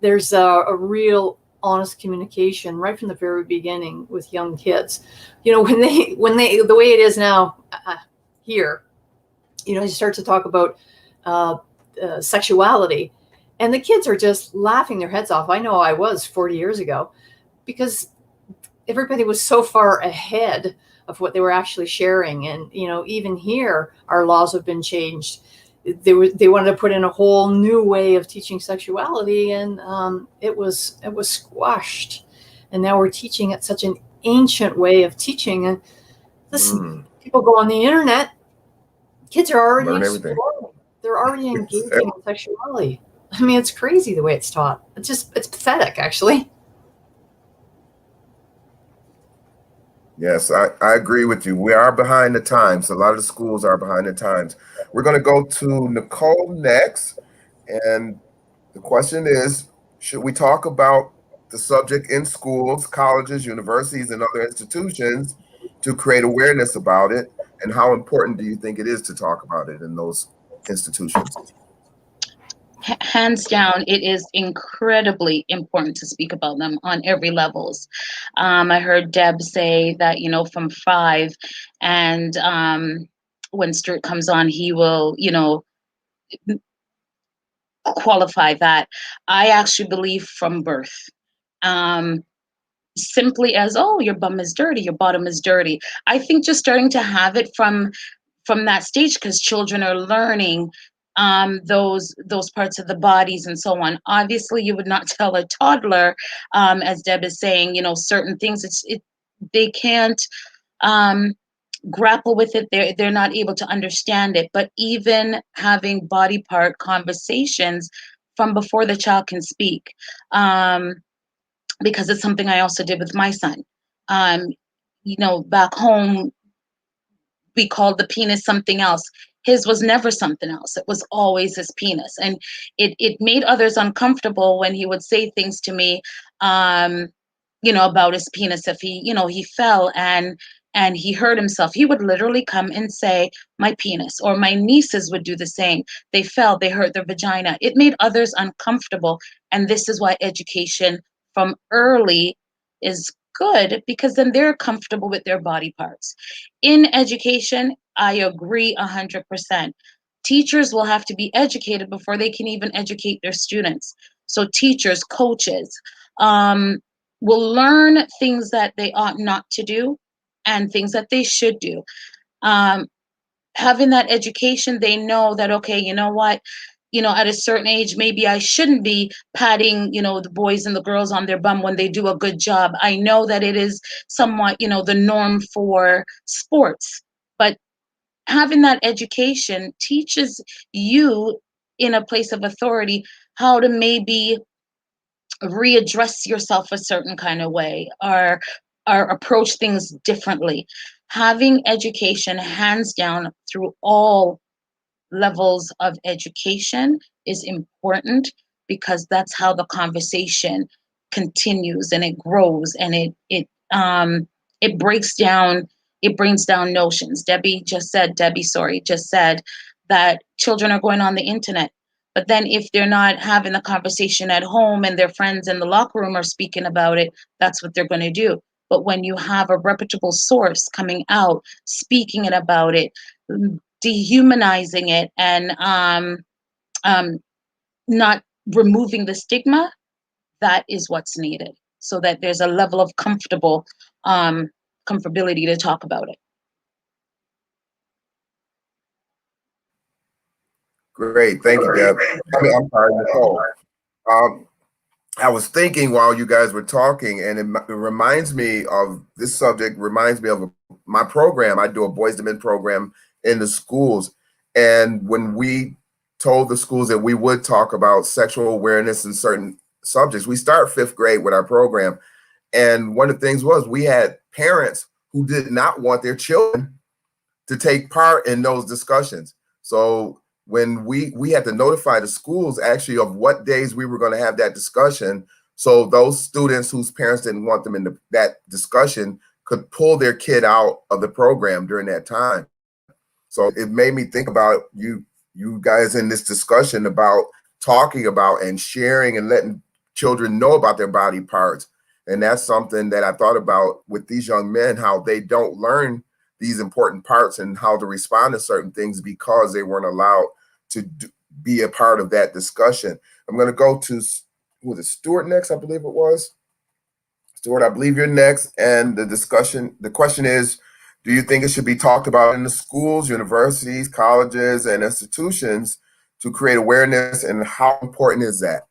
There's a real honest communication right from the very beginning with young kids. When they the way it is now here, you start to talk about sexuality, and the kids are just laughing their heads off. I know I was 40 years ago, because everybody was so far ahead of what they were actually sharing. And, even here, our laws have been changed. They wanted to put in a whole new way of teaching sexuality, and it was squashed. And now we're teaching it such an ancient way of teaching. And listen, people go on the internet, kids are already exploring. They're already engaging in sexuality. I mean, it's crazy the way it's taught. It's pathetic, actually. Yes, I agree with you. We are behind the times. A lot of the schools are behind the times. We're going to go to Nicole next. And the question is, should we talk about the subject in schools, colleges, universities, and other institutions to create awareness about it? And how important do you think it is to talk about it in those institutions? Hands down, it is incredibly important to speak about them on every levels. I heard Deb say that, you know, from 5, and when Stewart comes on, he will, you know, qualify that. I actually believe from birth. Simply as, oh, your bum is dirty, your bottom is dirty. I think just starting to have it from that stage, because children are learning those parts of the bodies and so on. Obviously, you would not tell a toddler, as Deb is saying, you know, certain things. They can't grapple with it. They're not able to understand it. But even having body part conversations from before the child can speak, because it's something I also did with my son. You know, back home, we called the penis something else. His was never something else. It was always his penis. And it made others uncomfortable when he would say things to me, you know, about his penis. If he, you know, he fell and he hurt himself, he would literally come and say, my penis. Or my nieces would do the same. They fell, they hurt their vagina. It made others uncomfortable. And this is why education from early is good, because then they're comfortable with their body parts. In education, I agree 100%. Teachers will have to be educated before they can even educate their students. So teachers, coaches, will learn things that they ought not to do and things that they should do. Having that education, they know that, okay, you know what, you know, at a certain age, maybe I shouldn't be patting, you know, the boys and the girls on their bum when they do a good job. I know that it is somewhat, you know, the norm for sports, but having that education teaches you in a place of authority how to maybe readdress yourself a certain kind of way, or approach things differently. Having education, hands down, through all levels of education is important, because that's how the conversation continues and it grows, and it breaks down, it brings down notions. Debbie just said that children are going on the internet. But then if they're not having the conversation at home and their friends in the locker room are speaking about it, that's what they're going to do. But when you have a reputable source coming out, speaking it about it, dehumanizing it, and not removing the stigma, that is what's needed, so that there's a level of comfortability to talk about it. Great. Thank you, Deb. I'm sorry, Nicole. I was thinking while you guys were talking, and it reminds me of this subject, reminds me of my program. I do a Boys to Men program in the schools. And when we told the schools that we would talk about sexual awareness in certain subjects, we start 5th grade with our program. And one of the things was we had parents who did not want their children to take part in those discussions. So when we had to notify the schools actually of what days we were going to have that discussion, so those students whose parents didn't want them in that discussion could pull their kid out of the program during that time. So it made me think about you guys in this discussion about talking about and sharing and letting children know about their body parts. And that's something that I thought about with these young men, how they don't learn these important parts and how to respond to certain things because they weren't allowed to be a part of that discussion. I'm going to go to, who was it, Stewart next, I believe it was. Stewart, I believe you're next. And the question is, do you think it should be talked about in the schools, universities, colleges, and institutions to create awareness, and how important is that?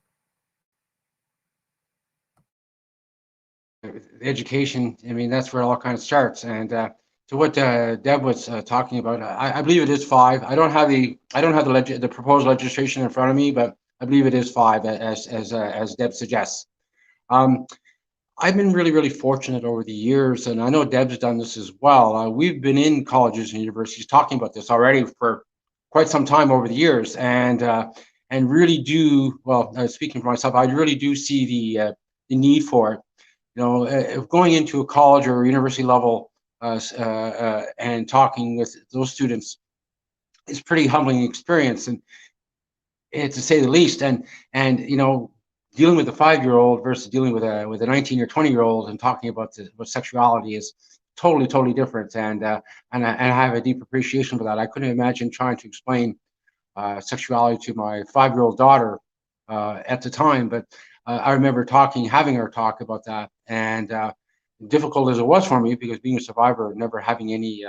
Education, I mean, that's where it all kind of starts. And to what Deb was talking about, I believe it is 5. I don't have the proposed legislation in front of me, but I believe it is 5, as Deb suggests. I've been really, really fortunate over the years, and I know Deb's done this as well. We've been in colleges and universities talking about this already for quite some time over the years, and really do well. Speaking for myself, I really do see the need for it. You know, going into a college or university level and talking with those students is pretty humbling experience, and to say the least. And you know, dealing with a 5-year-old versus dealing with a 19 or 20-year-old and talking about sexuality is totally different. And I have a deep appreciation for that. I couldn't imagine trying to explain sexuality to my 5-year-old daughter at the time, but I remember having her talk about that, and difficult as it was for me, because being a survivor, never having any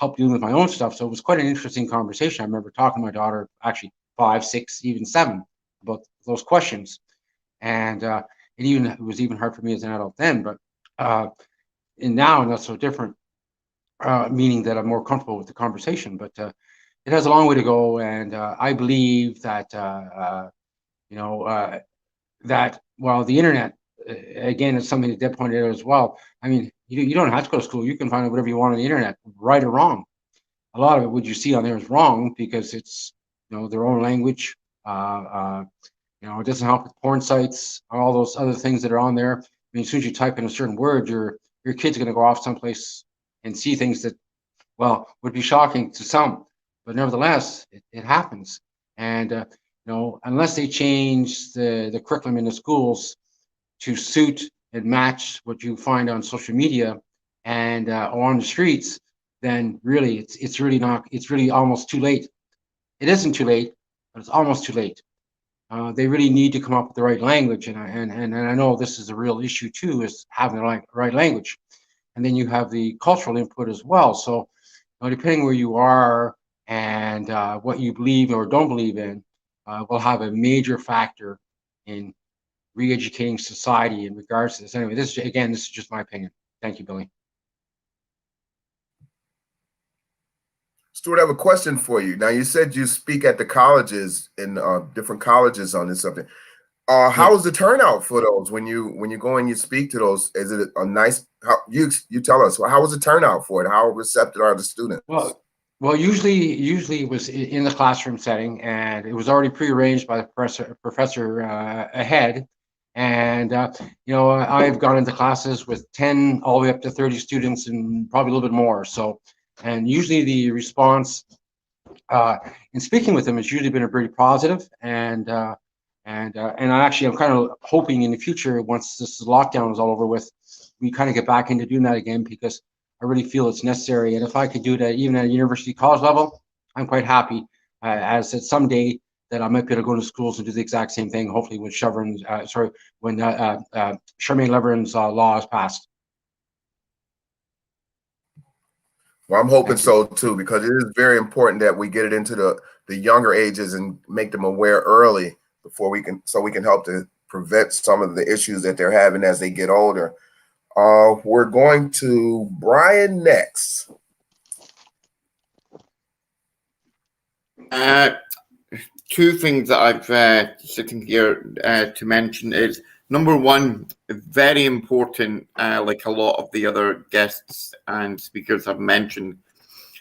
help dealing with my own stuff. So it was quite an interesting conversation. I remember talking to my daughter, actually 5, 6, even 7, about those questions. And it was even hard for me as an adult then, but and now not so different, meaning that I'm more comfortable with the conversation. But it has a long way to go, and I believe that that while the internet, again, is something that Deb pointed out as well. I mean, you don't have to go to school. You can find out whatever you want on the internet, right or wrong. A lot of it, what you see on there is wrong because it's, you know, their own language. You know, it doesn't help with porn sites, all those other things that are on there. I mean, as soon as you type in a certain word, your kid's going to go off someplace and see things that, well, would be shocking to some, but nevertheless, it happens. And you know, unless they change the curriculum in the schools to suit and match what you find on social media and or on the streets, then really it's really almost too late. It isn't too late, but it's almost too late. They really need to come up with the right language, and I know this is a real issue too, is having the right language, and then you have the cultural input as well. So, you know, depending where you are and what you believe or don't believe in, will have a major factor in re-educating society in regards to this. Anyway, this is just my opinion. Thank you, Billy. Stewart, I have a question for you. Now, you said you speak at the colleges, in different colleges on this subject. How is the turnout for those when you go and you speak to those? Is it a nice? You tell us. How was the turnout for it? How receptive are the students? Well, usually it was in the classroom setting, and it was already prearranged by the professor ahead. And you know, I've gone into classes with 10 all the way up to 30 students, and probably a little bit more. So, and usually the response in speaking with them has usually been a pretty positive. And I actually, I'm kind of hoping in the future, once this lockdown is all over with, we kind of get back into doing that again, because I really feel it's necessary. And if I could do it even at a university college level, I'm quite happy. As at someday that I might be able to go to schools and do the exact same thing. Hopefully, when when Charmaine Leveren's law is passed. Well, I'm hoping so too, because it is very important that we get it into the younger ages and make them aware early before we can help to prevent some of the issues that they're having as they get older. We're going to Brian next. Two things that I've sitting here to mention is, number one, very important, like a lot of the other guests and speakers have mentioned,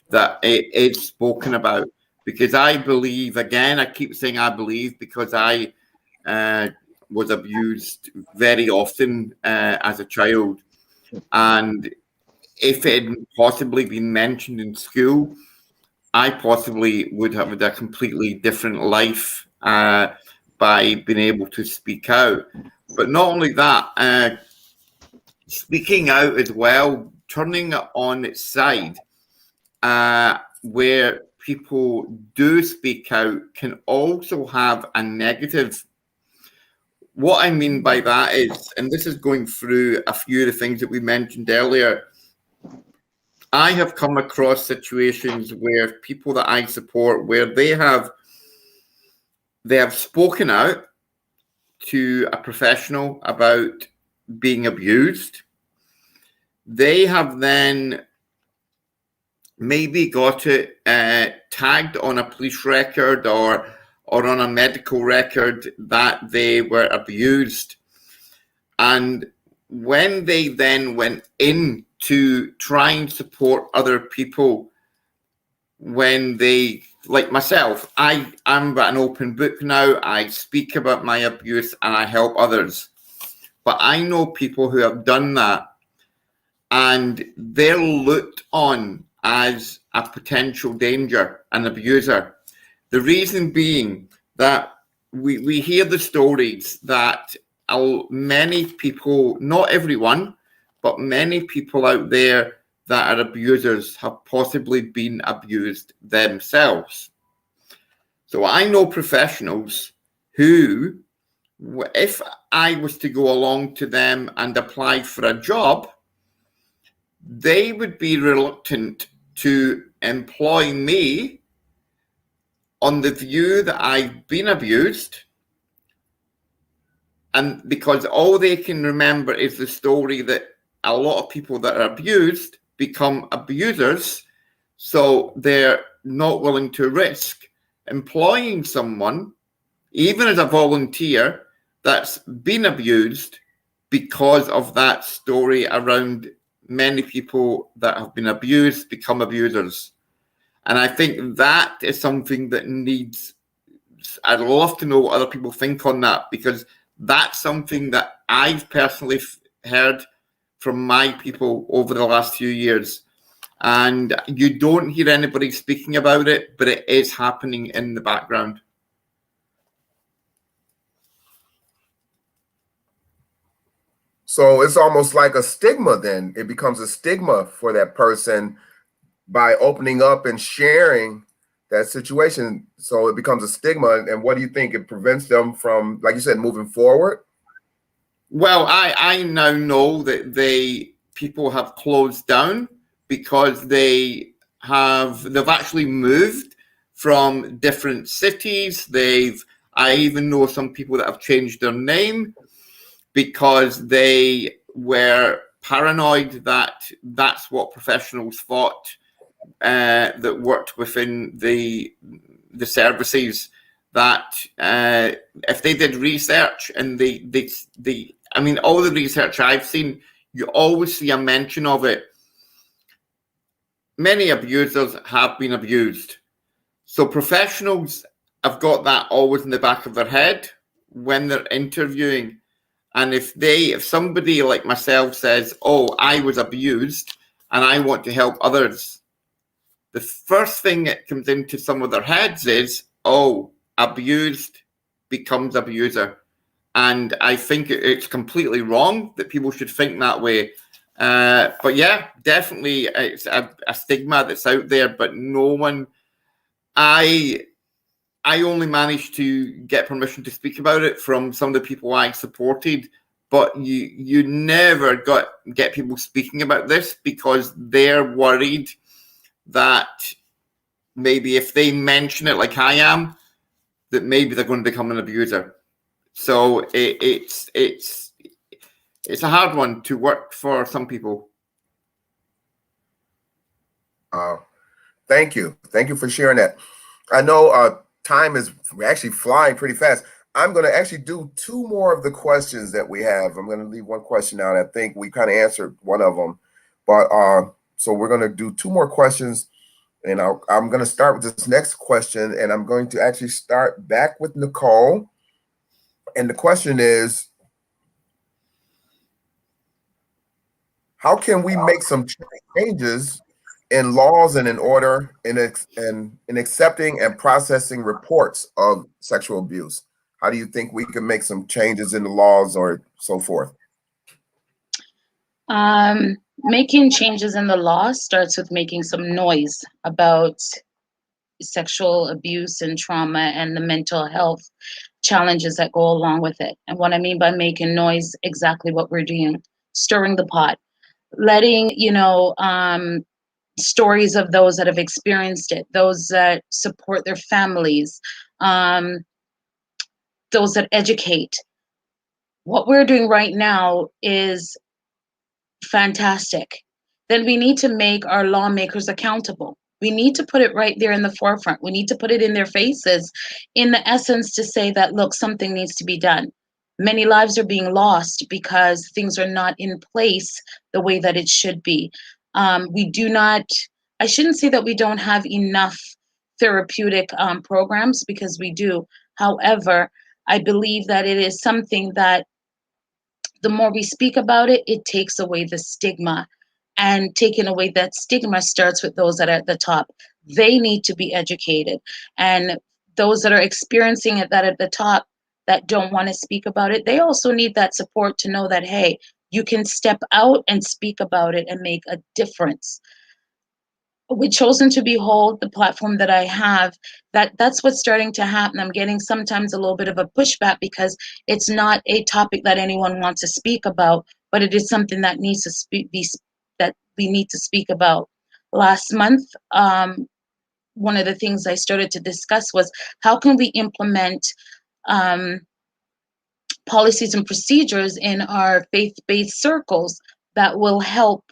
that it is spoken about. Because I believe, again, I keep saying I believe, because I was abused very often as a child. And if it had possibly been mentioned in school, I possibly would have had a completely different life by being able to speak out. But not only that, speaking out as well, turning it on its side, where people do speak out, can also have a negative. What I mean by that is, and this is going through a few of the things that we mentioned earlier, I have come across situations where people that I support, where they have spoken out to a professional about being abused. They have then maybe got it tagged on a police record or or on a medical record that they were abused. And when they then went in to try and support other people, when they, like myself, I'm an open book now. I speak about my abuse and I help others. But I know people who have done that and they're looked on as a potential danger, an abuser. The reason being that we hear the stories that many people, not everyone, but many people out there that are abusers have possibly been abused themselves. So I know professionals who, if I was to go along to them and apply for a job, they would be reluctant to employ me on the view that I've been abused. And because all they can remember is the story that a lot of people that are abused become abusers, so they're not willing to risk employing someone, even as a volunteer, that's been abused because of that story around many people that have been abused become abusers. And I think that is something that needs, I'd love to know what other people think on that, because that's something that I've personally heard from my people over the last few years. And you don't hear anybody speaking about it, but it is happening in the background. So it's almost like a stigma then. It becomes a stigma for that person by opening up and sharing that situation. So it becomes a stigma. And what do you think? It prevents them from, like you said, moving forward? Well, I now know that people have closed down because they've actually moved from different cities. I even know some people that have changed their name because they were paranoid that that's what professionals thought that worked within the services, that if they did research and I mean, all the research I've seen, you always see a mention of it. Many abusers have been abused. So professionals have got that always in the back of their head when they're interviewing. And if somebody like myself says, oh, I was abused and I want to help others, the first thing that comes into some of their heads is, oh, abused becomes abuser. And I think it's completely wrong that people should think that way. But yeah, definitely it's a stigma that's out there, but no one, I only managed to get permission to speak about it from some of the people I supported, but you never get people speaking about this because they're worried that maybe if they mention it like I am, that maybe they're going to become an abuser. So it's a hard one to work for some people. Thank you. Thank you for sharing that. I know time is actually flying pretty fast. I'm going to actually do two more of the questions that we have. I'm going to leave one question out. I think we kind of answered one of them, but so we're going to do two more questions, and I'm going to start with this next question, and I'm going to actually start back with Nicole. And the question is, how can we make some changes in laws and in order in accepting and processing reports of sexual abuse? How do you think we can make some changes in the laws or so forth? Making changes in the law starts with making some noise about sexual abuse and trauma and the mental health challenges that go along with it. And what I mean by making noise, exactly what we're doing, stirring the pot, letting, stories of those that have experienced it, those that support their families, those that educate. What we're doing right now is fantastic. Then we need to make our lawmakers accountable. We need to put it right there in the forefront. We need to put it in their faces, in the essence, to say that, look, something needs to be done. Many lives are being lost because things are not in place the way that it should be. We do not, I shouldn't say that we don't have enough therapeutic programs, because we do. However, I believe that it is something that the more we speak about it, it takes away the stigma. And taking away that stigma starts with those that are at the top. They need to be educated. And those that are experiencing it, that at the top, that don't want to speak about it, they also need that support to know that, hey, you can step out and speak about it and make a difference. With Chosen to be Whole, the platform that I have, that's what's starting to happen. I'm getting sometimes a little bit of a pushback because it's not a topic that anyone wants to speak about, but it is something that needs to that we need to speak about. Last month, one of the things I started to discuss was how can we implement policies and procedures in our faith-based circles that will help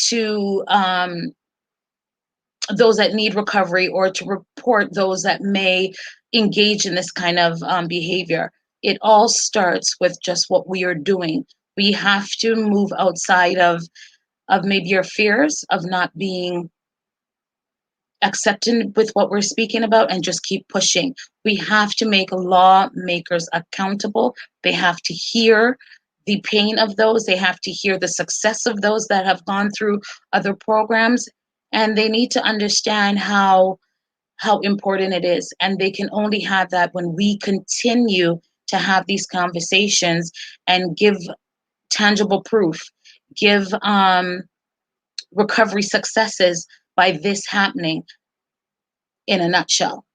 to those that need recovery, or to report those that may engage in this kind of behavior. It all starts with just what we are doing. We have to move outside of maybe your fears of not being accepted with what we're speaking about, and just keep pushing. We have to make lawmakers accountable. They have to hear the pain of those. They have to hear the success of those that have gone through other programs. And they need to understand how important it is. And they can only have that when we continue to have these conversations and give tangible proof, give recovery successes by this happening, in a nutshell.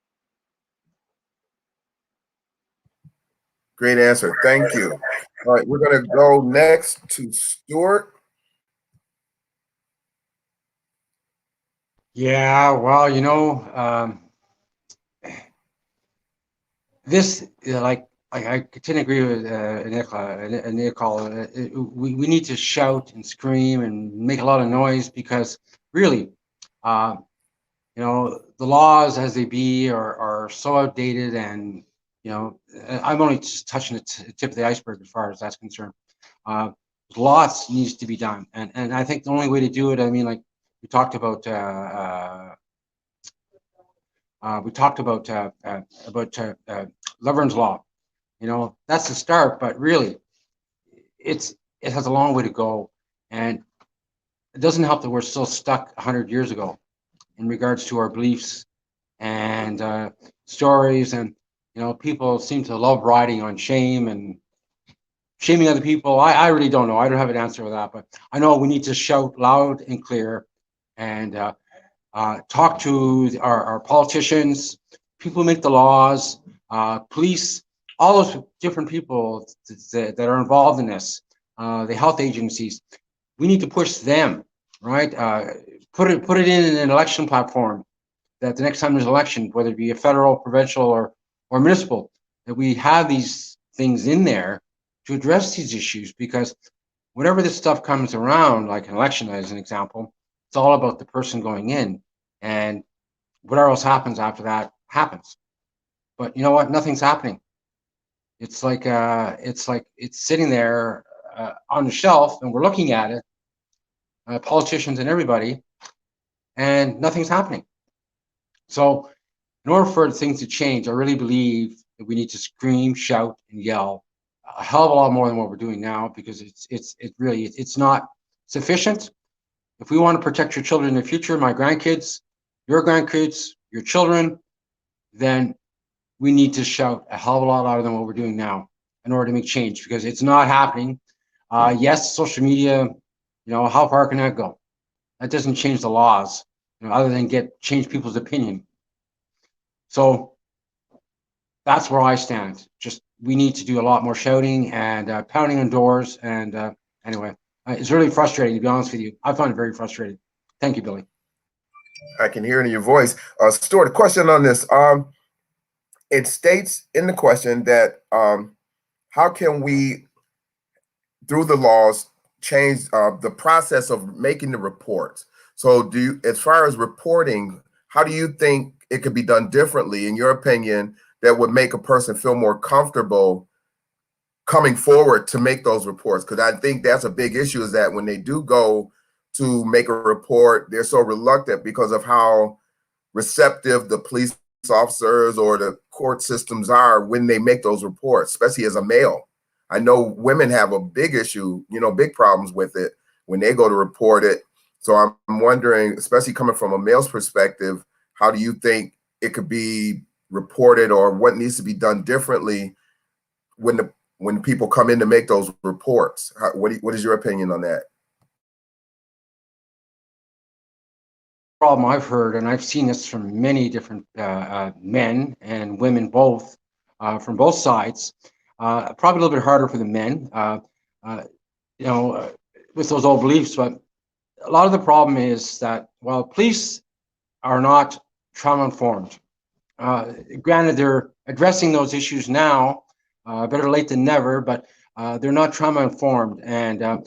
Great answer. Thank you. All right, we're going to go next to Stewart. Yeah, well, this, like I couldn't agree with Nicole. We need to shout and scream and make a lot of noise, because really, the laws as they be are so outdated, and I'm only just touching the tip of the iceberg as far as that's concerned. Lots needs to be done, and I think the only way to do it, I mean, like we talked about Lovern's Law. That's the start, but really, it has a long way to go, and it doesn't help that we're still stuck 100 years ago in regards to our beliefs and stories, and people seem to love riding on shame and shaming other people. I really don't know. I don't have an answer for that, but I know we need to shout loud and clear, and talk to our politicians, people who make the laws, police, all those different people that are involved in this, the health agencies. We need to push them, right? Put it in an election platform, that the next time there's an election, whether it be a federal, provincial, or municipal, that we have these things in there to address these issues. Because whenever this stuff comes around, like an election as an example, it's all about the person going in, and whatever else happens after that happens. But you know what? Nothing's happening. It's like it's sitting there on the shelf, and we're looking at it, politicians and everybody, and nothing's happening. So in order for things to change, I really believe that we need to scream, shout, and yell a hell of a lot more than what we're doing now, because it's not sufficient. If we want to protect your children in the future, my grandkids, your children, then we need to shout a hell of a lot louder than what we're doing now in order to make change, because it's not happening. Yes, social media, how far can that go? That doesn't change the laws, other than change people's opinion. So that's where I stand. Just, we need to do a lot more shouting and pounding on doors. And anyway, it's really frustrating, to be honest with you. I find it very frustrating. Thank you, Billy. I can hear it in your voice. Stewart, a question on this. It states in the question that how can we, through the laws, change the process of making the reports? So do you, as far as reporting, how do you think it could be done differently, in your opinion, that would make a person feel more comfortable coming forward to make those reports? Because I think that's a big issue, is that when they do go to make a report, they're so reluctant because of how receptive the police officers or the court systems are when they make those reports, especially as a male. I know women have a big issue, big problems with it when they go to report it. So I'm wondering, especially coming from a male's perspective, how do you think it could be reported, or what needs to be done differently when people come in to make those reports? What is your opinion on that? Problem I've heard, and I've seen this from many different men and women both, from both sides, probably a little bit harder for the men, with those old beliefs. But a lot of the problem is that while police are not trauma informed, granted they're addressing those issues now, better late than never, but they're not trauma informed, and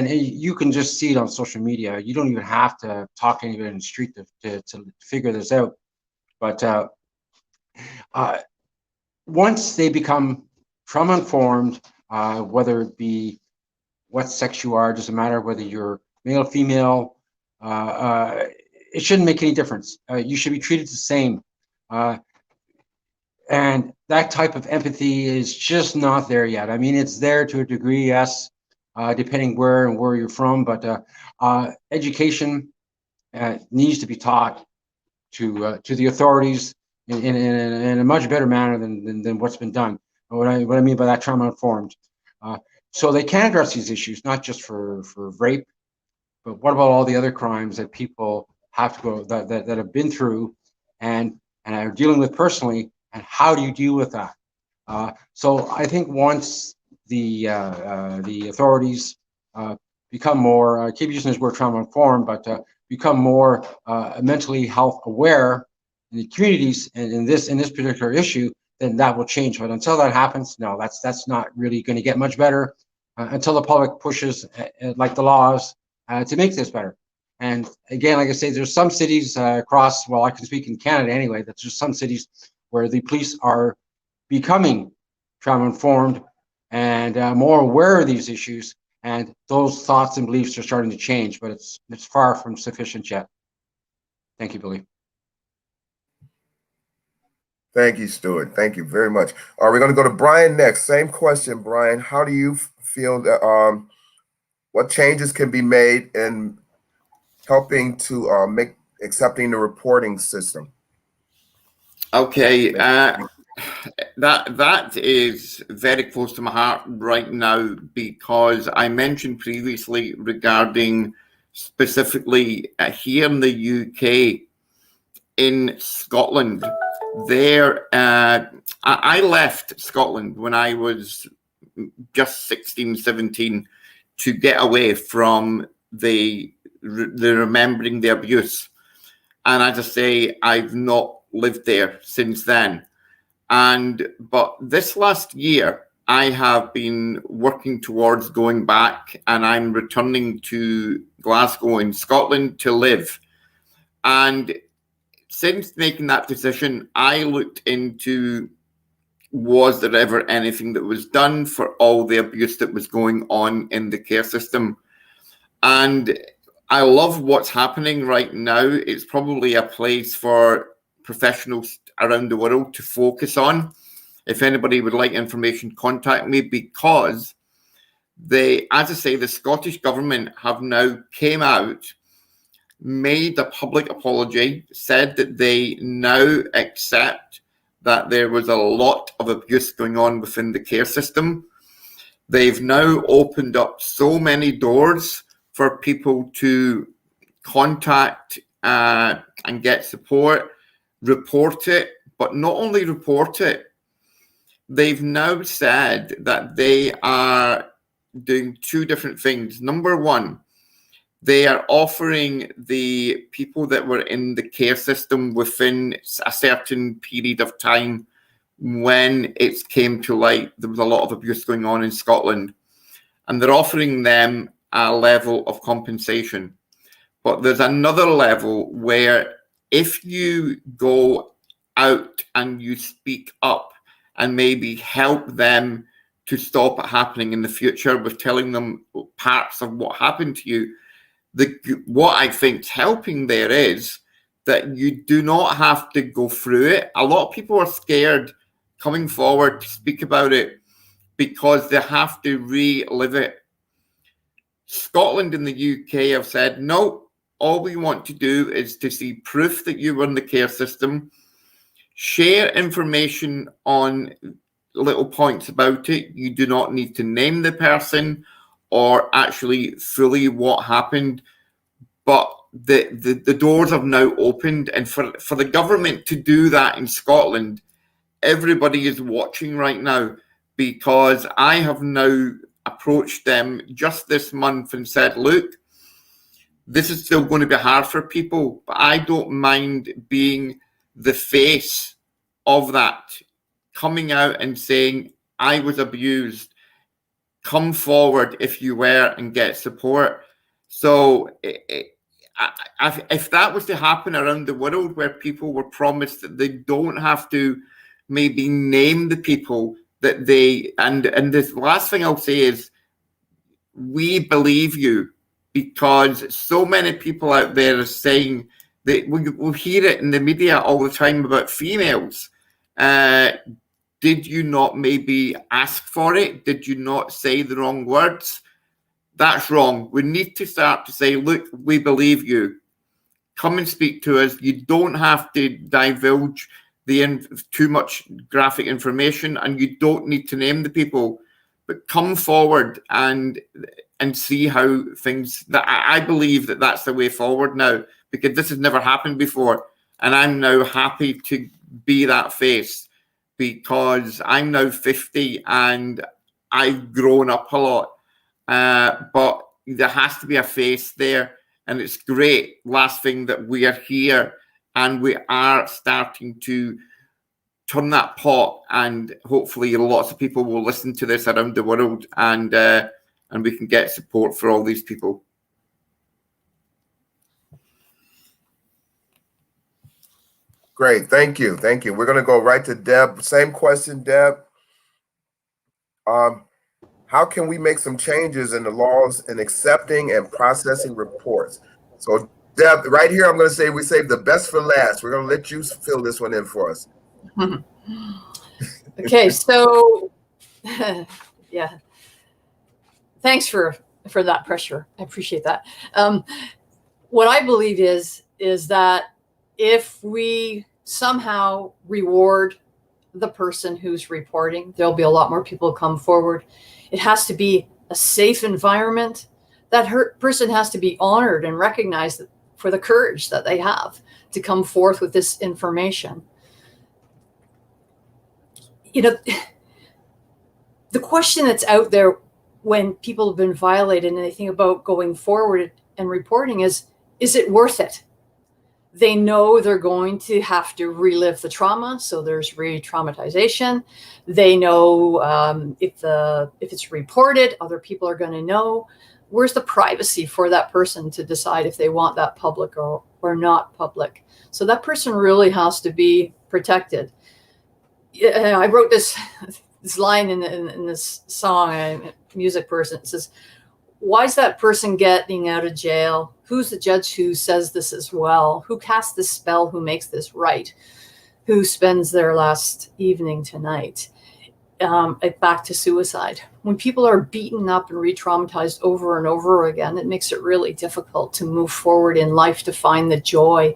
you can just see it on social media. You don't even have to talk to anybody in the street to figure this out. But once they become trauma informed, whether it be what sex you are, doesn't matter whether you're male or female, it shouldn't make any difference. You should be treated the same. And that type of empathy is just not there yet. I mean, it's there to a degree, yes, depending where you're from, but education needs to be taught to the authorities in a much better manner than what's been done. What I mean by that, trauma informed, so they can address these issues, not just for rape, but what about all the other crimes that people have to go that have been through and are dealing with personally, and how do you deal with that? So I think once the authorities become more, I keep using this word trauma informed, but become more mentally health aware in the communities and in this particular issue, then that will change. But until that happens, no, that's not really going to get much better until the public pushes, like the laws, to make this better. And again, like I say, there's some cities across, well, I can speak in Canada anyway, that's just some cities where the police are becoming trauma informed and more aware of these issues, and those thoughts and beliefs are starting to change, but it's far from sufficient yet. Thank you, Billy. Thank you, Stewart. Thank you very much. All right, we're going to go to Brian next. Same question, Brian. How do you feel that what changes can be made in helping to make accepting the reporting system? Okay, that is very close to my heart right now, because I mentioned previously regarding specifically here in the UK, in Scotland, there I left Scotland when I was just 16, 17 to get away from the remembering the abuse. And as I say, I've not lived there since then. But this last year, I have been working towards going back, and I'm returning to Glasgow in Scotland to live. And since making that decision, I looked into, was there ever anything that was done for all the abuse that was going on in the care system? And I love what's happening right now. It's probably a place for professionals around the world to focus on. If anybody would like information, contact me, because as I say, the Scottish government have now came out, made a public apology, said that they now accept that there was a lot of abuse going on within the care system. They've now opened up so many doors for people to contact and get support, report it, but not only report it, they've now said that they are doing two different things. Number one, they are offering the people that were in the care system within a certain period of time, when it came to light there was a lot of abuse going on in Scotland, and they're offering them a level of compensation. But there's another level where if you go out and you speak up and maybe help them to stop it happening in the future with telling them parts of what happened to you, what I think is helping there is that you do not have to go through it. A lot of people are scared coming forward to speak about it because they have to relive it. Scotland and the UK have said, no, all we want to do is to see proof that you were in the care system, share information on little points about it. You do not need to name the person or actually fully what happened, but the doors have now opened, and for the government to do that in Scotland, everybody is watching right now, because I have now approached them just this month and said, look, this is still going to be hard for people, but I don't mind being the face of that, coming out and saying, I was abused. Come forward if you were and get support. So if that was to happen around the world, where people were promised that they don't have to maybe name the people that they, and this last thing I'll say is, we believe you, because so many people out there are saying that we hear it in the media all the time about females. Did you not maybe ask for it? Did you not say the wrong words? That's wrong. We need to start to say, look, we believe you. Come and speak to us. You don't have to divulge too much graphic information, and you don't need to name the people, but come forward and see how things, that I believe that that's the way forward now, because this has never happened before. And I'm now happy to be that face, because I'm now 50 and I've grown up a lot. But there has to be a face there, and it's great. Last thing, that we are here and we are starting to turn that pot, and hopefully lots of people will listen to this around the world, and we can get support for all these people. Great, thank you. We're going to go right to Deb. Same question, Deb. How can we make some changes in the laws in accepting and processing reports? So, Deb, right here, I'm going to say we save the best for last. We're going to let you fill this one in for us. Okay, so yeah, thanks for that pressure. I appreciate that. What I believe is that if we somehow reward the person who's reporting, there'll be a lot more people come forward. It has to be a safe environment. That person has to be honored and recognized for the courage that they have to come forth with this information. You know, the question that's out there when people have been violated and they think about going forward and reporting is it worth it? They know they're going to have to relive the trauma, so there's re-traumatization. They know if it's reported, other people are going to know. Where's the privacy for that person to decide if they want that public or not public? So that person really has to be protected. I wrote this line in this song, I'm a music person. It says, why is that person getting out of jail? Who's the judge who says this is well? Who casts this spell? Who makes this right? Who spends their last evening tonight? Back to suicide. When people are beaten up and re-traumatized over and over again, it makes it really difficult to move forward in life, to find the joy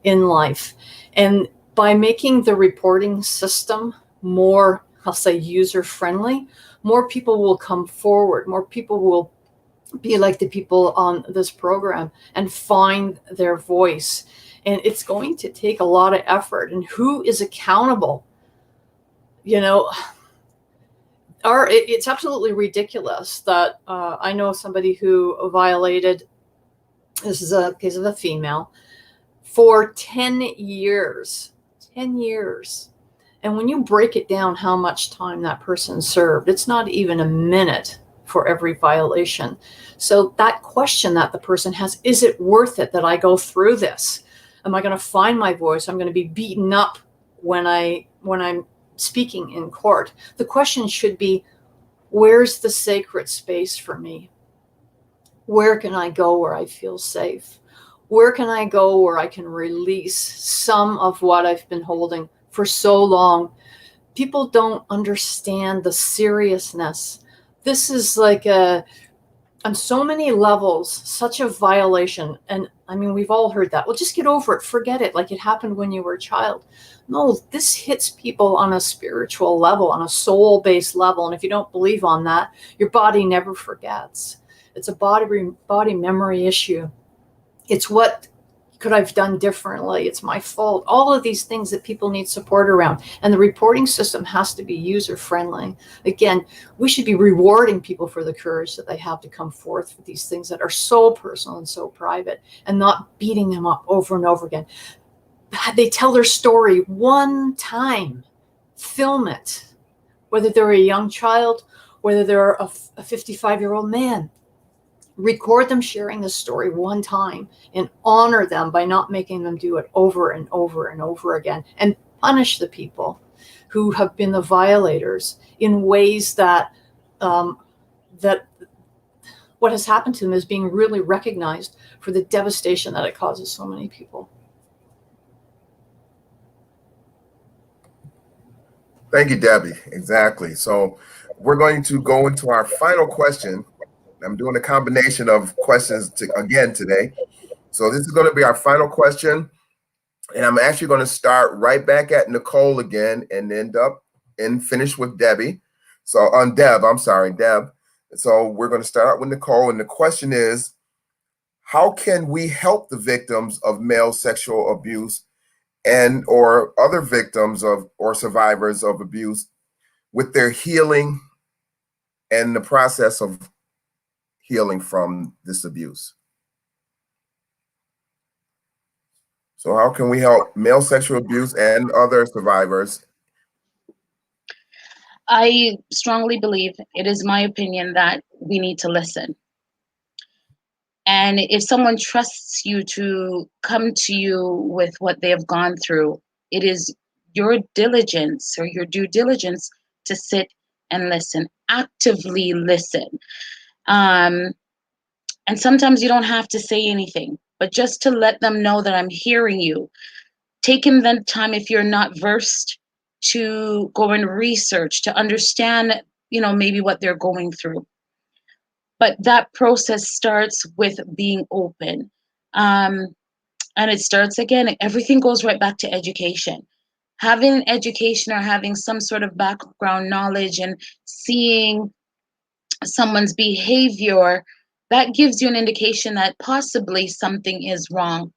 in life. And by making the reporting system more, I'll say, user-friendly, more people will come forward. More people will be like the people on this program and find their voice. And it's going to take a lot of effort. And who is accountable? You know, it's absolutely ridiculous that I know somebody who violated, this is a case of a female, for 10 years. 10 years. And when you break it down how much time that person served, it's not even a minute for every violation. So that question that the person has, is it worth it that I go through this? Am I going to find my voice? I'm going to be beaten up when I'm speaking in court. The question should be, where's the sacred space for me? Where can I go where I feel safe? Where can I go where I can release some of what I've been holding for so long? People don't understand the seriousness. This is like on so many levels, such a violation. And I mean, we've all heard that. Well, just get over it. Forget it. Like it happened when you were a child. No, this hits people on a spiritual level, on a soul-based level. And if you don't believe on that, your body never forgets. It's a body memory issue. It's what could I've done differently? It's my fault. All of these things that people need support around. And the reporting system has to be user-friendly. Again, we should be rewarding people for the courage that they have to come forth with these things that are so personal and so private, and not beating them up over and over again. They tell their story one time. Film it. Whether they're a young child, whether they're a 55-year-old man. Record them sharing the story one time and honor them by not making them do it over and over and over again, and punish the people who have been the violators in ways that that what has happened to them is being really recognized for the devastation that it causes so many people. Thank you, Debbie. Exactly. So we're going to go into our final question. I'm doing a combination of questions again today. So this is going to be our final question. And I'm actually going to start right back at Nicole again and end up and finish with Debbie. So on Deb. So we're going to start out with Nicole. And the question is, how can we help the victims of male sexual abuse and or other victims of or survivors of abuse with their healing and the process of healing from this abuse? So how can we help male sexual abuse and other survivors? I strongly believe, it is my opinion, that we need to listen. And if someone trusts you to come to you with what they have gone through, it is your diligence or your due diligence to sit and listen, actively listen. And sometimes you don't have to say anything, but just to let them know that I'm hearing you. Taking the time, if you're not versed, to go and research, to understand, maybe what they're going through. But that process starts with being open. And it starts again, everything goes right back to education. Having education or having some sort of background knowledge and seeing someone's behavior, that gives you an indication that possibly something is wrong.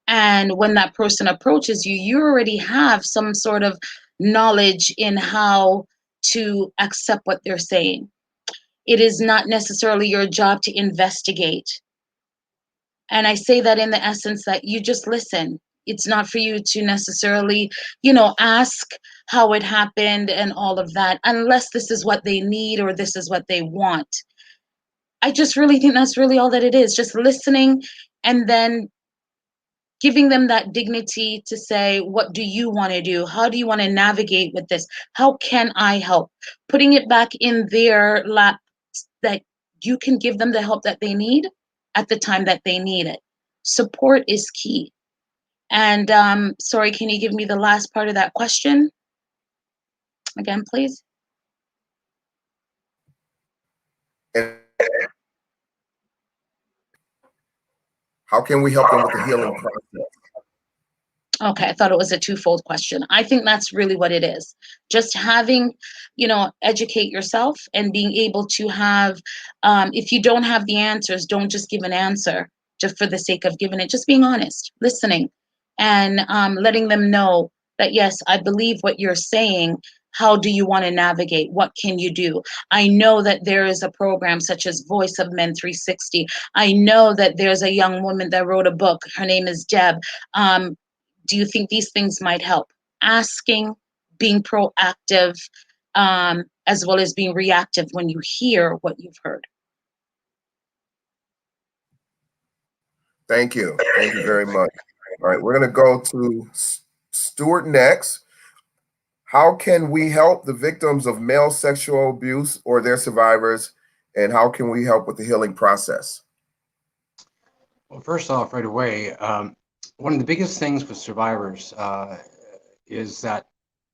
And when that person approaches you, you already have some sort of knowledge in how to accept what they're saying. It is not necessarily your job to investigate. And I say that in the essence that you just listen. It's not for you to necessarily, ask how it happened and all of that, unless this is what they need or this is what they want. I just really think that's really all that it is, just listening and then giving them that dignity to say, what do you want to do? How do you want to navigate with this? How can I help? Putting it back in their lap that you can give them the help that they need at the time that they need it. Support is key. And sorry, can you give me the last part of that question again, please? How can we help them with the healing process? Okay, I thought it was a twofold question. I think that's really what it is. Just having, educate yourself and being able to have, if you don't have the answers, don't just give an answer just for the sake of giving it. Just being honest, listening, and letting them know that, yes, I believe what you're saying. How do you want to navigate? What can you do? I know that there is a program such as Voice of Men 360. I know that there's a young woman that wrote a book. Her name is Deb. Do you think these things might help? Asking, being proactive, as well as being reactive when you hear what you've heard. Thank you. Thank you very much. All right, we're going to go to Stewart next. How can we help the victims of male sexual abuse or their survivors, and how can we help with the healing process? Well, first off, right away, one of the biggest things with survivors is that,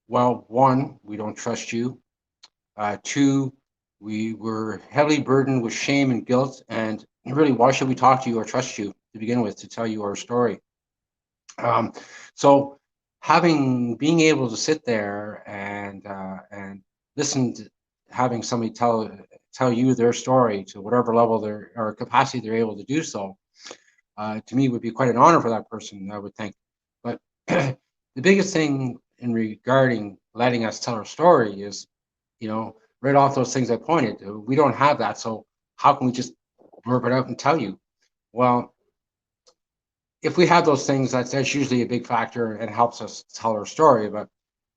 well, one, we don't trust you. Two, we were heavily burdened with shame and guilt, and really, why should we talk to you or trust you to begin with to tell you our story? So being able to sit there and listen to having somebody tell you their story to whatever level or capacity they're able to do so, to me would be quite an honor for that person, I would think. But the biggest thing in regarding letting us tell our story is, right off those things I pointed to, we don't have that. So how can we just blurb it out and tell you? Well, if we have those things, that's usually a big factor and helps us tell our story. But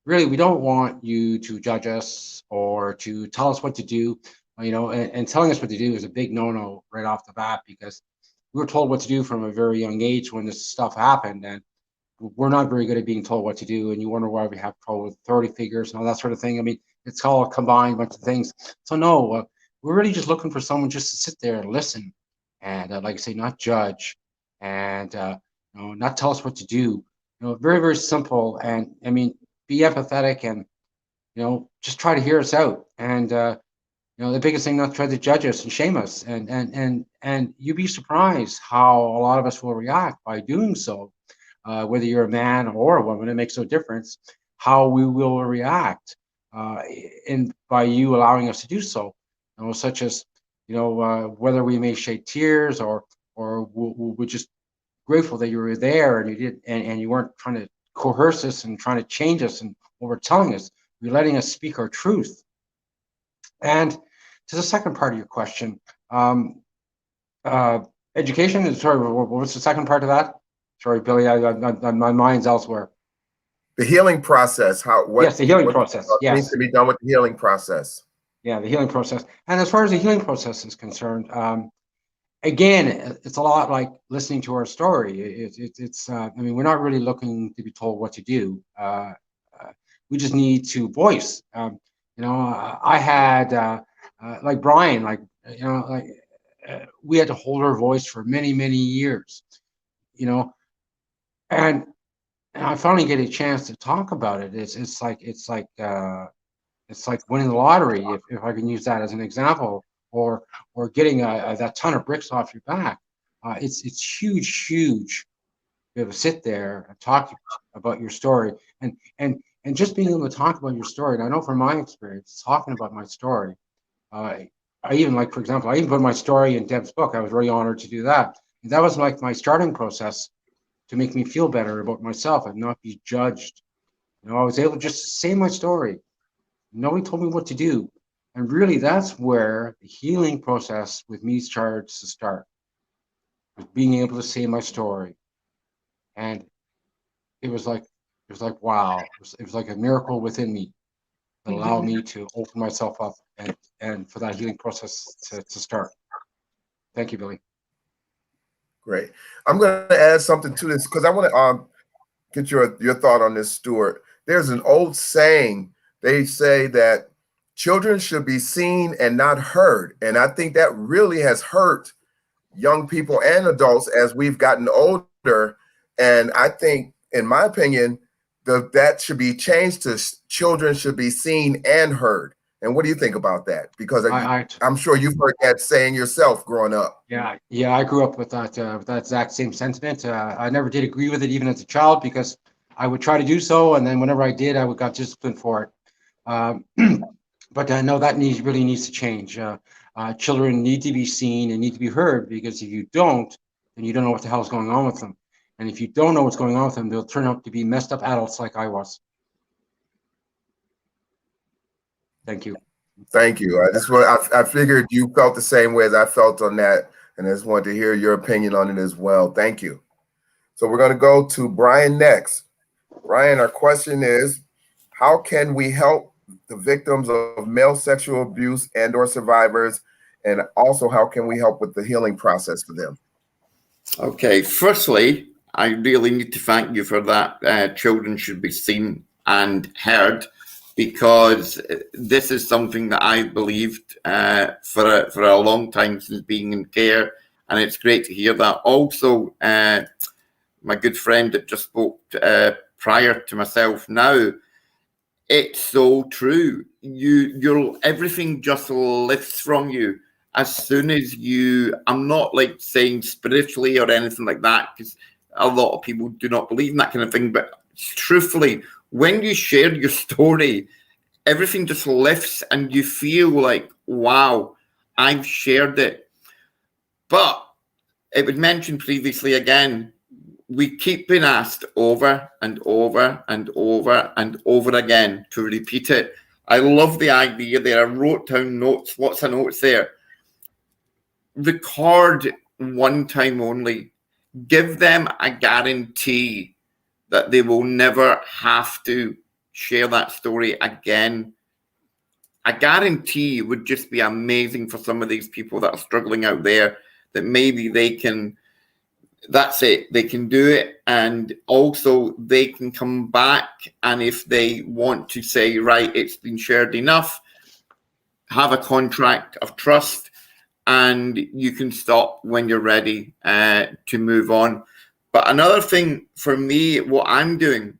really, we don't want you to judge us or to tell us what to do. And telling us what to do is a big no-no right off the bat, because we were told what to do from a very young age when this stuff happened, and we're not very good at being told what to do. And you wonder why we have trouble with authority figures and all that sort of thing. I mean, it's all a combined bunch of things. So no, we're really just looking for someone just to sit there and listen, and like I say, not judge, and not tell us what to do. Very, very simple. And I mean, be empathetic, and just try to hear us out. And the biggest thing, not try to judge us and shame us. And you'd be surprised how a lot of us will react by doing so. Whether you're a man or a woman, it makes no difference how we will react by you allowing us to do so. Such as whether we may shed tears or we're just grateful that you were there and you did and you weren't trying to coerce us and trying to change us and what we're telling us. You're letting us speak our truth. And to the second part of your question, education. Sorry, what was the second part of that? Sorry, Billy, my mind's elsewhere. The healing process. Yes, the healing process. Yes, needs to be done with the healing process. Yeah, the healing process. And as far as the healing process is concerned, again, it's a lot like listening to our story. It's I mean, we're not really looking to be told what to do. We just need to voice. I had like Brian, we had to hold our voice for many, many years. And I finally get a chance to talk about it. It's like winning the lottery, if I can use that as an example, or getting that ton of bricks off your back. It's huge. You have to sit there and talk about your story, and just being able to talk about your story. And I know from my experience, talking about my story, I even for example, I even put my story in Deb's book. I was really honored to do that. And that was like my starting process to make me feel better about myself and not be judged. I was able just to say my story. Nobody told me what to do. And really, that's where the healing process with me started to start, with being able to say my story. And it was like, wow, it was like a miracle within me that allowed me to open myself up and for that healing process to start. Thank you, Billy. Great. I'm going to add something to this because I want to get your thought on this, Stewart. There's an old saying. They say that children should be seen and not heard. And I think that really has hurt young people and adults as we've gotten older. And I think, in my opinion, that should be changed to children should be seen and heard. And what do you think about that? Because I'm sure you've heard that saying yourself growing up. Yeah, I grew up with that exact same sentiment. I never did agree with it, even as a child, because I would try to do so, and then whenever I did, I got disciplined for it. But I know that really needs to change. Children need to be seen and need to be heard, because if you don't, then you don't know what the hell is going on with them. And if you don't know what's going on with them, they'll turn out to be messed up adults like I was. Thank you. Thank you. I figured you felt the same way as I felt on that, and I just wanted to hear your opinion on it as well. Thank you. So we're going to go to Brian next. Brian, our question is, how can we help the victims of male sexual abuse and or survivors? And also, how can we help with the healing process for them? Okay, firstly, I really need to thank you for that. Children should be seen and heard, because this is something that I believed for a long time since being in care, and it's great to hear that. Also, my good friend that just spoke prior to myself now, it's so true. You're everything just lifts from you as soon as you. I'm not like saying spiritually or anything like that, because a lot of people do not believe in that kind of thing. But truthfully, when you share your story, everything just lifts, and you feel like, wow, I've shared it. But it was mentioned previously again, we keep being asked over and over and over and over again to repeat it. I love the idea there. I wrote down notes, lots of notes there. Record one time only. Give them a guarantee that they will never have to share that story again. A guarantee would just be amazing for some of these people that are struggling out there, that maybe they can, that's it, they can do it. And also they can come back, and if they want to say, right, it's been shared enough, have a contract of trust, and you can stop when you're ready to move on. But another thing for me, what I'm doing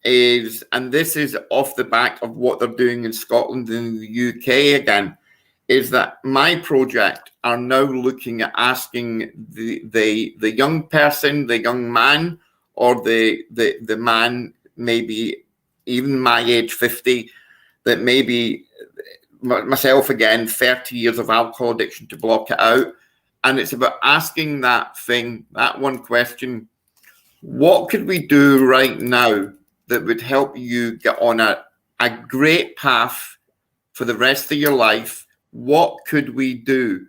is, and this is off the back of what they're doing in Scotland and the UK again, is that my project are now looking at asking the young person, the young man, or the man, maybe even my age 50, that maybe myself again, 30 years of alcohol addiction, to block it out. And it's about asking that thing, that one question: what could we do right now that would help you get on a great path for the rest of your life? What could we do?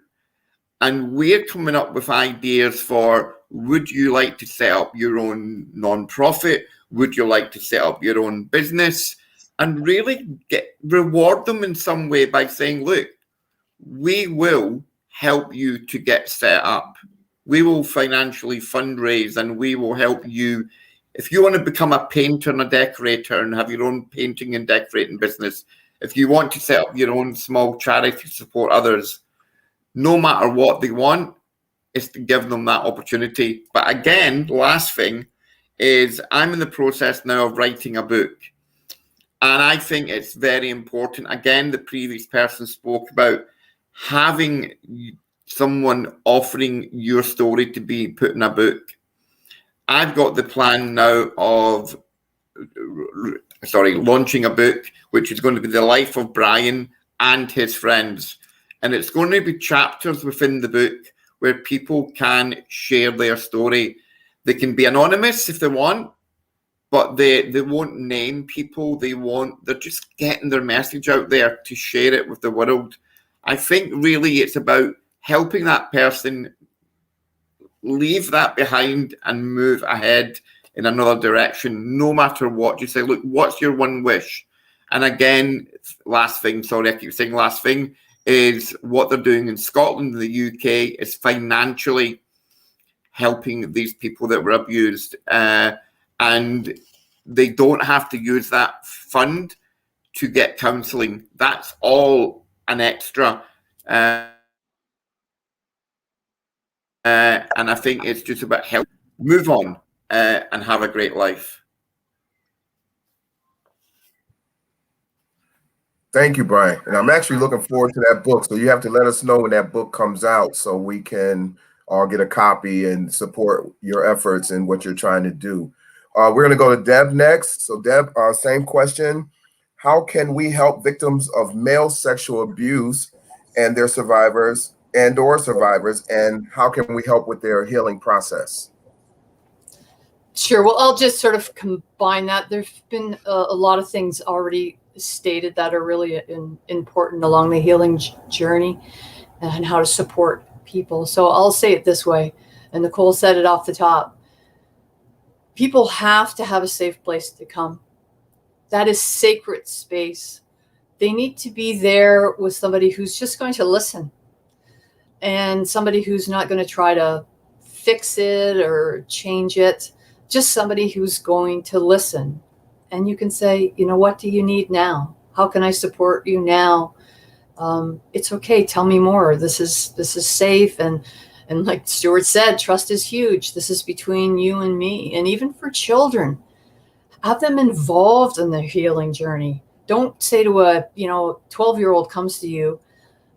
And we're coming up with ideas for, would you like to set up your own non-profit? Would you like to set up your own business? And really reward them in some way by saying, look, we will help you to get set up. We will financially fundraise, and we will help you. If you want to become a painter and a decorator and have your own painting and decorating business, if you want to set up your own small charity to support others, no matter what they want, is to give them that opportunity. But again, last thing is, I'm in the process now of writing a book. And I think it's very important. Again, the previous person spoke about having someone offering your story to be put in a book. I've got the plan now of launching a book, which is going to be the life of Brian and his friends. And it's going to be chapters within the book where people can share their story. They can be anonymous if they want, but they won't name people. They're just getting their message out there to share it with the world. I think really it's about helping that person leave that behind and move ahead in another direction, no matter what. You say, look, what's your one wish? And again, last thing, sorry, I keep saying last thing, is what they're doing in Scotland and the UK is financially helping these people that were abused. And they don't have to use that fund to get counselling. That's all an extra. And I think it's just about help move on and have a great life. Thank you, Brian. And I'm actually looking forward to that book. So you have to let us know when that book comes out so we can all get a copy and support your efforts and what you're trying to do. We're going to go to Deb next. So Deb, same question. How can we help victims of male sexual abuse and their survivors and how can we help with their healing process? Sure. Well, I'll just sort of combine that. There's been a lot of things already stated that are really important along the healing journey and how to support people. So I'll say it this way, and Nicole said it off the top. People have to have a safe place to come. That is sacred space. They need to be there with somebody who's just going to listen, and somebody who's not going to try to fix it or change it, just somebody who's going to listen. And you can say, you know, what do you need now? How can I support you now? It's okay. Tell me more. This is safe. And like Stewart said, trust is huge. This is between you and me. And even for children, have them involved in their healing journey. Don't say to a 12-year-old comes to you,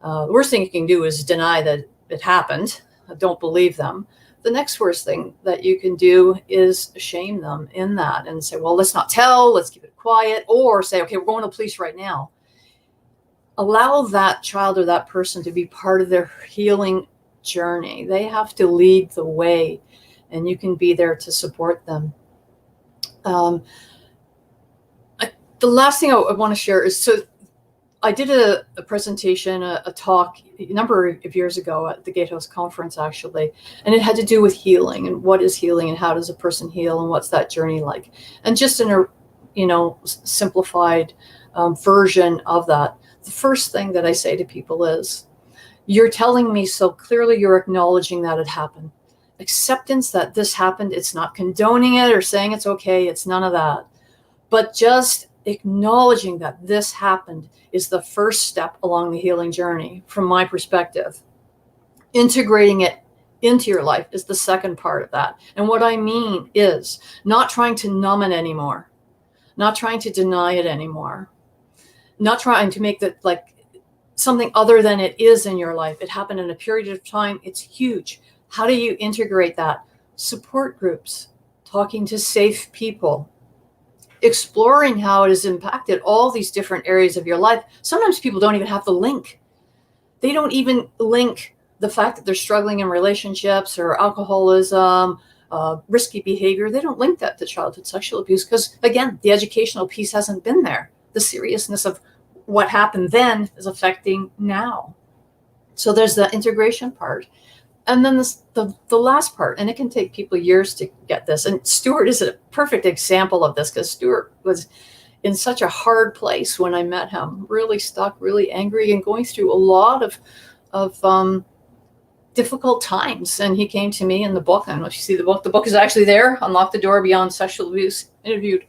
the worst thing you can do is deny that it happened. Don't believe them. The next worst thing that you can do is shame them in that and say, well, let's not tell, let's keep it quiet, or say, okay, we're going to the police right now. Allow that child or that person to be part of their healing journey. They have to lead the way, and you can be there to support them. The last thing I want to share is, so I did a presentation, a talk a number of years ago at the Gatehouse conference, actually, and it had to do with healing and what is healing and how does a person heal and what's that journey like. And just in a simplified version of that, the first thing that I say to people is, you're telling me so clearly, you're acknowledging that it happened. Acceptance that this happened. It's not condoning it or saying it's okay. It's none of that. But just acknowledging that this happened is the first step along the healing journey, from my perspective. Integrating it into your life is the second part of that. And what I mean is not trying to numb it anymore, not trying to deny it anymore, not trying to make that like something other than it is in your life. It happened in a period of time. It's huge. How do you integrate that? Support groups, talking to safe people, exploring how it has impacted all these different areas of your life. Sometimes people don't even have the link. They don't even link the fact that they're struggling in relationships or alcoholism, risky behavior. They don't link that to childhood sexual abuse because, again, the educational piece hasn't been there. The seriousness of what happened then is affecting now. So there's the integration part. And then the last part, and it can take people years to get this. And Stewart is a perfect example of this, because Stewart was in such a hard place when I met him, really stuck, really angry, and going through a lot of difficult times. And he came to me in the book. I don't know if you see the book. The book is actually there. Unlock the Door Beyond Sexual Abuse. Interviewed,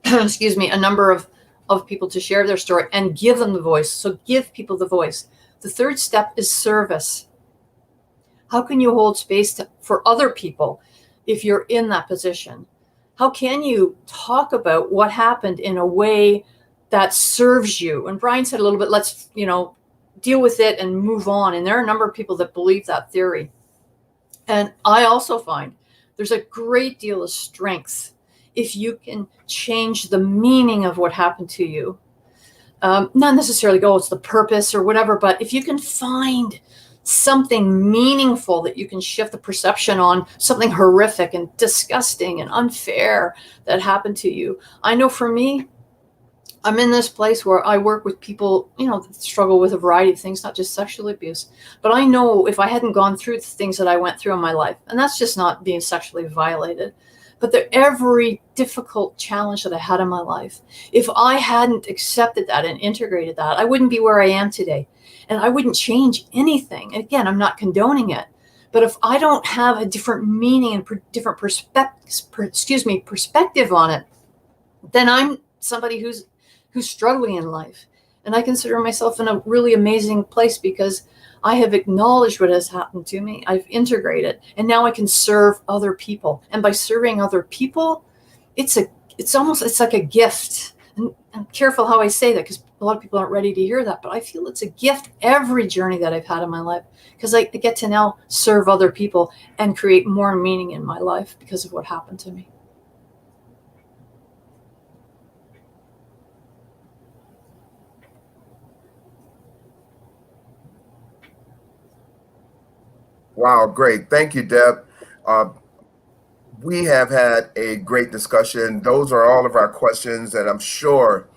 excuse me, a number of people to share their story and give them the voice. So give people the voice. The third step is service. How can you hold space for other people if you're in that position? How can you talk about what happened in a way that serves you? And Brian said a little bit, let's, deal with it and move on. And there are a number of people that believe that theory. And I also find there's a great deal of strength if you can change the meaning of what happened to you. Not necessarily go, it's the purpose or whatever, but if you can find something meaningful that you can shift the perception on, something horrific and disgusting and unfair that happened to you. I know for me, I'm in this place where I work with people, that struggle with a variety of things, not just sexual abuse. But I know if I hadn't gone through the things that I went through in my life, and that's just not being sexually violated, but every difficult challenge that I had in my life, if I hadn't accepted that and integrated that, I wouldn't be where I am today. And I wouldn't change anything. And again, I'm not condoning it. But if I don't have a different meaning and different perspective on it, then I'm somebody who's struggling in life. And I consider myself in a really amazing place because I have acknowledged what has happened to me. I've integrated, and now I can serve other people. And by serving other people, it's like a gift. And I'm careful how I say that because a lot of people aren't ready to hear that, but I feel it's a gift every journey that I've had in my life, because I get to now serve other people and create more meaning in my life because of what happened to me. Wow, great. Thank you, Deb. We have had a great discussion. Those are all of our questions, and I'm sure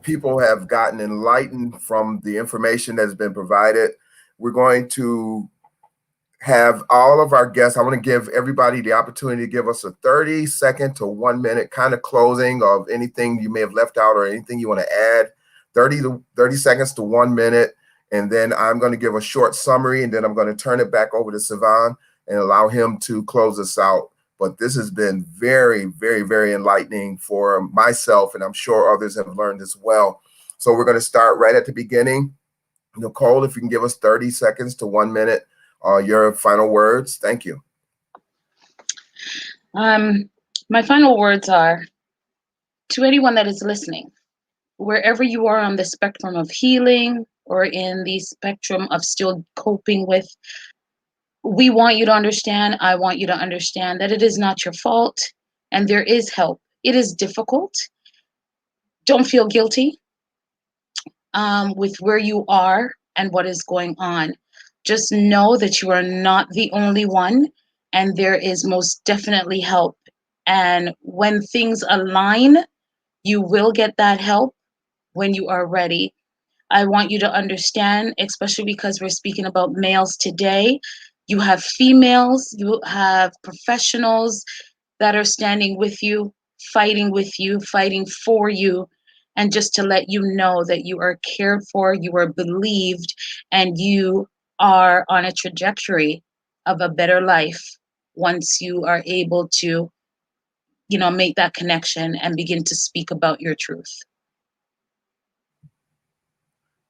people have gotten enlightened from the information that's been provided. We're going to have all of our guests. I want to give everybody the opportunity to give us a 30-second to 1 minute kind of closing of anything you may have left out or anything you want to add 30 seconds to 1 minute. And then I'm going to give a short summary, and then I'm going to turn it back over to Sivan and allow him to close us out. But this has been very, very, very enlightening for myself, and I'm sure others have learned as well. So we're going to start right at the beginning. Nicole, if you can give us 30 seconds to 1 minute, your final words. Thank you. My final words are to anyone that is listening, wherever you are on the spectrum of healing or in the spectrum of still coping with, we want you to understand, I want you to understand that it is not your fault and there is help. It is difficult. Don't feel guilty with where you are and what is going on. Just know that you are not the only one, and there is most definitely help. And when things align, you will get that help when you are ready. I want you to understand, especially because we're speaking about males today, you have females, you have professionals that are standing with you, fighting for you. And just to let you know that you are cared for, you are believed, and you are on a trajectory of a better life once you are able to, make that connection and begin to speak about your truth.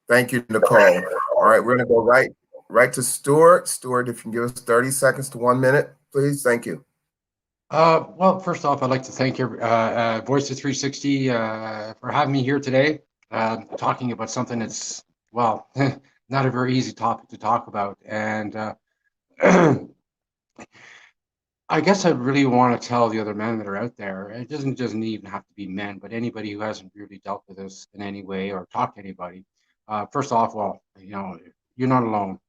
Thank you, Nicole. All right, we're going to go right to Stewart. Stewart, if you can give us 30 seconds to 1 minute, please. Thank you. Well, first off, I'd like to thank your Voice of 360 for having me here today, talking about something that's, well, not a very easy topic to talk about. And I guess I really want to tell the other men that are out there, it doesn't even have to be men, but anybody who hasn't really dealt with this in any way or talked to anybody. First off, well, you're not alone.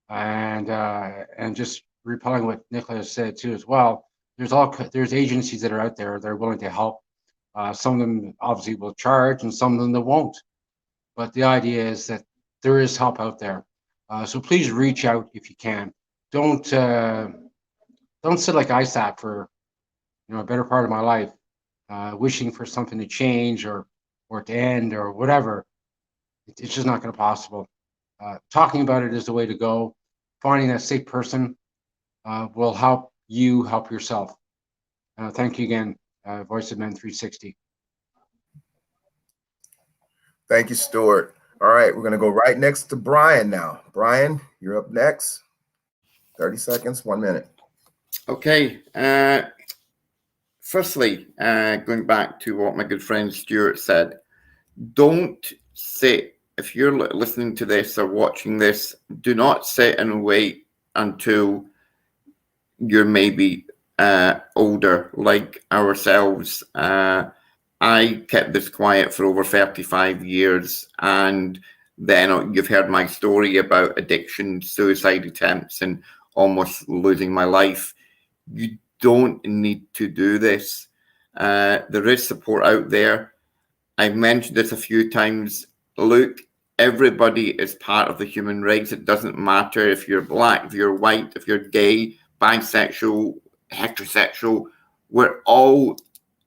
And just repelling what Nicholas said too as well, there's agencies that are out there that are willing to help. Some of them obviously will charge, and some of them that won't. But the idea is that there is help out there. So please reach out if you can. Don't sit like I sat for a better part of my life, wishing for something to change or to end or whatever. It's just not going to be possible. Talking about it is the way to go. Finding that safe person will help you help yourself. Thank you again, Voice of Men 360. Thank you, Stewart. All right, we're going to go right next to Brian now. Brian, you're up next. 30 seconds, 1 minute. Okay. Firstly, going back to what my good friend Stewart said, don't sit, if you're listening to this or watching this, do not sit and wait until you're maybe older like ourselves. I kept this quiet for over 35 years, and then you've heard my story about addiction, suicide attempts, and almost losing my life. You don't need to do this. There is support out there. I've mentioned this a few times. Look, everybody is part of the human race. It doesn't matter if you're black, if you're white, if you're gay, bisexual, heterosexual. We're all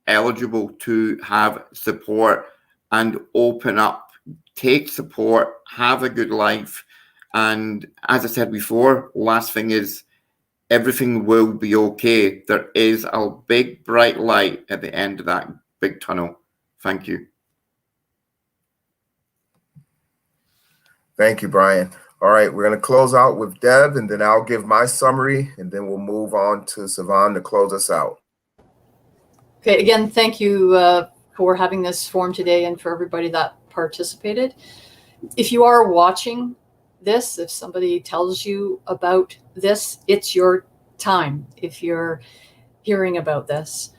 eligible to have support and open up, take support, have a good life. And as I said before, last thing is, everything will be okay. There is a big bright light at the end of that big tunnel. Thank you. Thank you, Brian. All right, we're going to close out with Deb, and then I'll give my summary, and then we'll move on to Sivan to close us out. Okay, again, thank you for having this forum today and for everybody that participated. If you are watching this, if somebody tells you about this, it's your time. If you're hearing about this,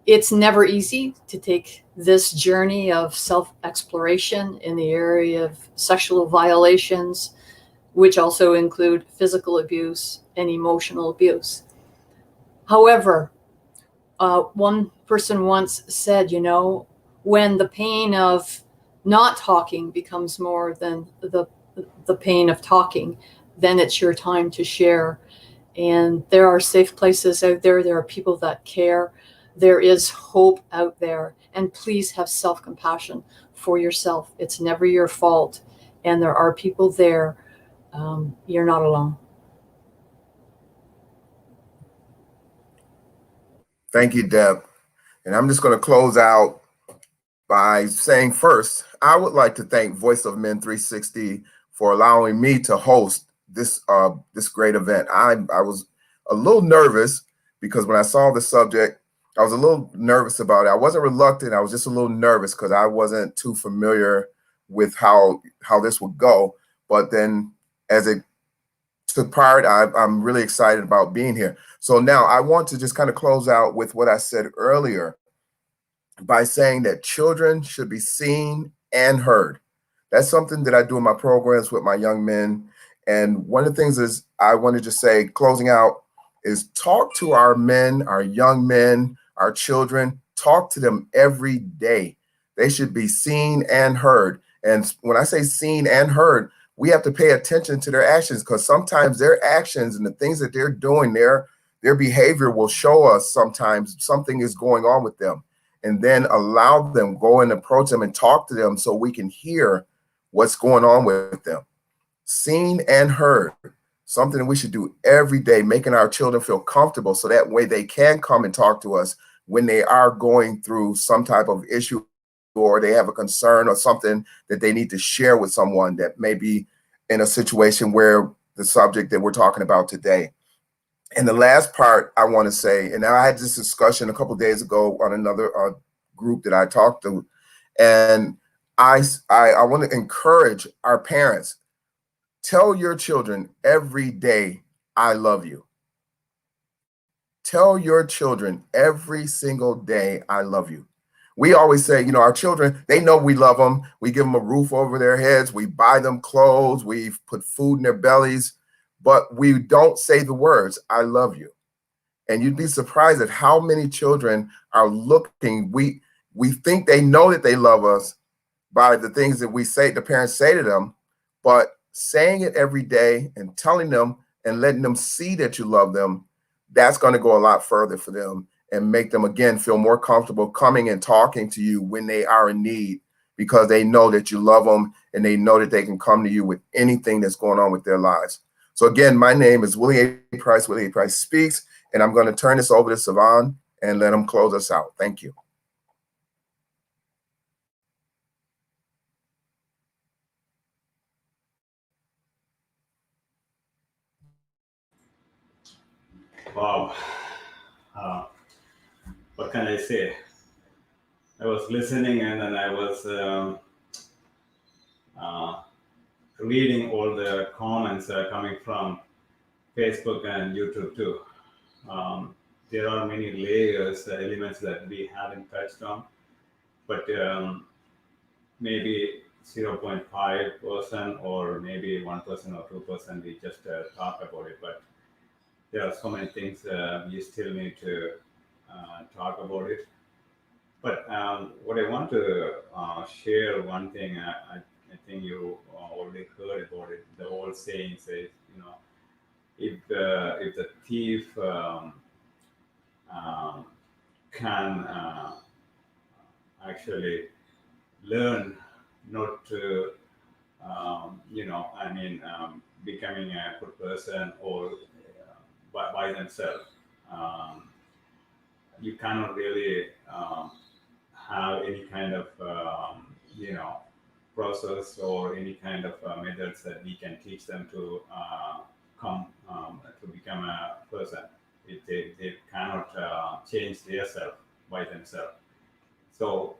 it's never easy to take this journey of self-exploration in the area of sexual violations, which also include physical abuse and emotional abuse. However, one person once said, when the pain of not talking becomes more than the pain of talking, then it's your time to share. And there are safe places out there. There are people that care. There is hope out there. And please have self-compassion for yourself. It's never your fault. And there are people there. You're not alone. Thank you, Deb. And I'm just going to close out by saying first, I would like to thank Voice of Men 360 for allowing me to host this great event. I was a little nervous because when I saw the subject, I was a little nervous about it. I wasn't reluctant. I was just a little nervous because I wasn't too familiar with how this would go. But then as it took part, I'm really excited about being here. So now I want to just kind of close out with what I said earlier by saying that children should be seen and heard. That's something that I do in my programs with my young men. And one of the things is I want to just say, closing out, is talk to our men, our young men, our children, talk to them every day. They should be seen and heard. And when I say seen and heard, we have to pay attention to their actions, because sometimes their actions and the things that they're doing, their behavior will show us sometimes something is going on with them. And then allow them, go and approach them and talk to them so we can hear what's going on with them. Seen and heard, something that we should do every day, making our children feel comfortable so that way they can come and talk to us when they are going through some type of issue or they have a concern or something that they need to share with someone that may be in a situation where the subject that we're talking about today. And the last part I want to say, and I had this discussion a couple of days ago on another group that I talked to, and I want to encourage our parents, tell your children every day, I love you. Tell your children every single day, I love you. We always say, our children, they know we love them. We give them a roof over their heads. We buy them clothes. We put food in their bellies. But we don't say the words, I love you. And you'd be surprised at how many children are looking. We think they know that they love us by the things that we say, the parents say to them, but saying it every day and telling them and letting them see that you love them, that's going to go a lot further for them and make them, again, feel more comfortable coming and talking to you when they are in need, because they know that you love them and they know that they can come to you with anything that's going on with their lives. So again, my name is Willie A. Price. Willie A. Price Speaks, and I'm going to turn this over to Savan and let him close us out. Thank you. Wow. What can I say? I was listening and then I was reading all the comments coming from Facebook and YouTube too. There are many layers, elements that we haven't touched on, but maybe 0.5% or maybe 1% or 2% we just talk about it. But there are so many things we still need to talk about it. But what I want to share, one thing, I think you already heard about it. The old saying says, if the thief can actually learn not to, becoming a good person or by themselves, you cannot really have any kind of process or any kind of methods that we can teach them to come to become a person. If they cannot change themselves by themselves. So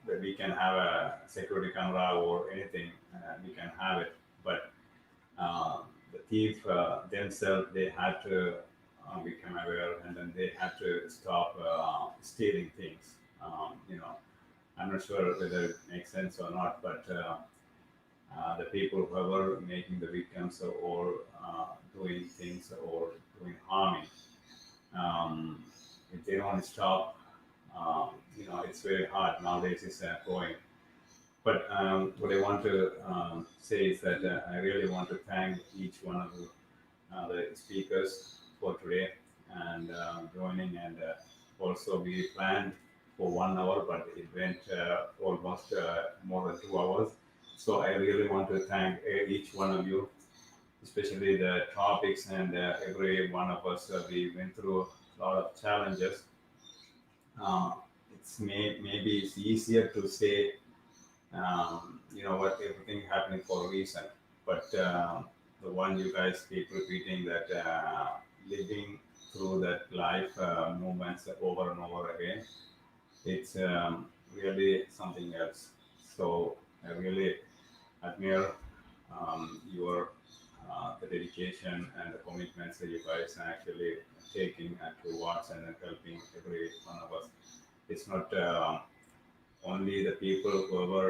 that we can have a security camera or anything, we can have it, but the thief themselves, they have to become aware, and then they have to stop stealing things. I'm not sure whether it makes sense or not, but the people who are making the victims or doing things or doing harming, if they don't stop, it's very hard nowadays. It's growing. But what I want to say is that I really want to thank each one of the speakers for today and joining, and also we planned for 1 hour, but it went almost more than 2 hours. So I really want to thank each one of you, especially the topics, and every one of us. We went through a lot of challenges. Uh, maybe it's easier to say, what, everything happening for a reason, but the one you guys keep repeating that living through that life movements over and over again, it's really something else. So I really admire your the dedication and the commitments that you guys are actually taking towards and helping every one of us. It's not only the people who ever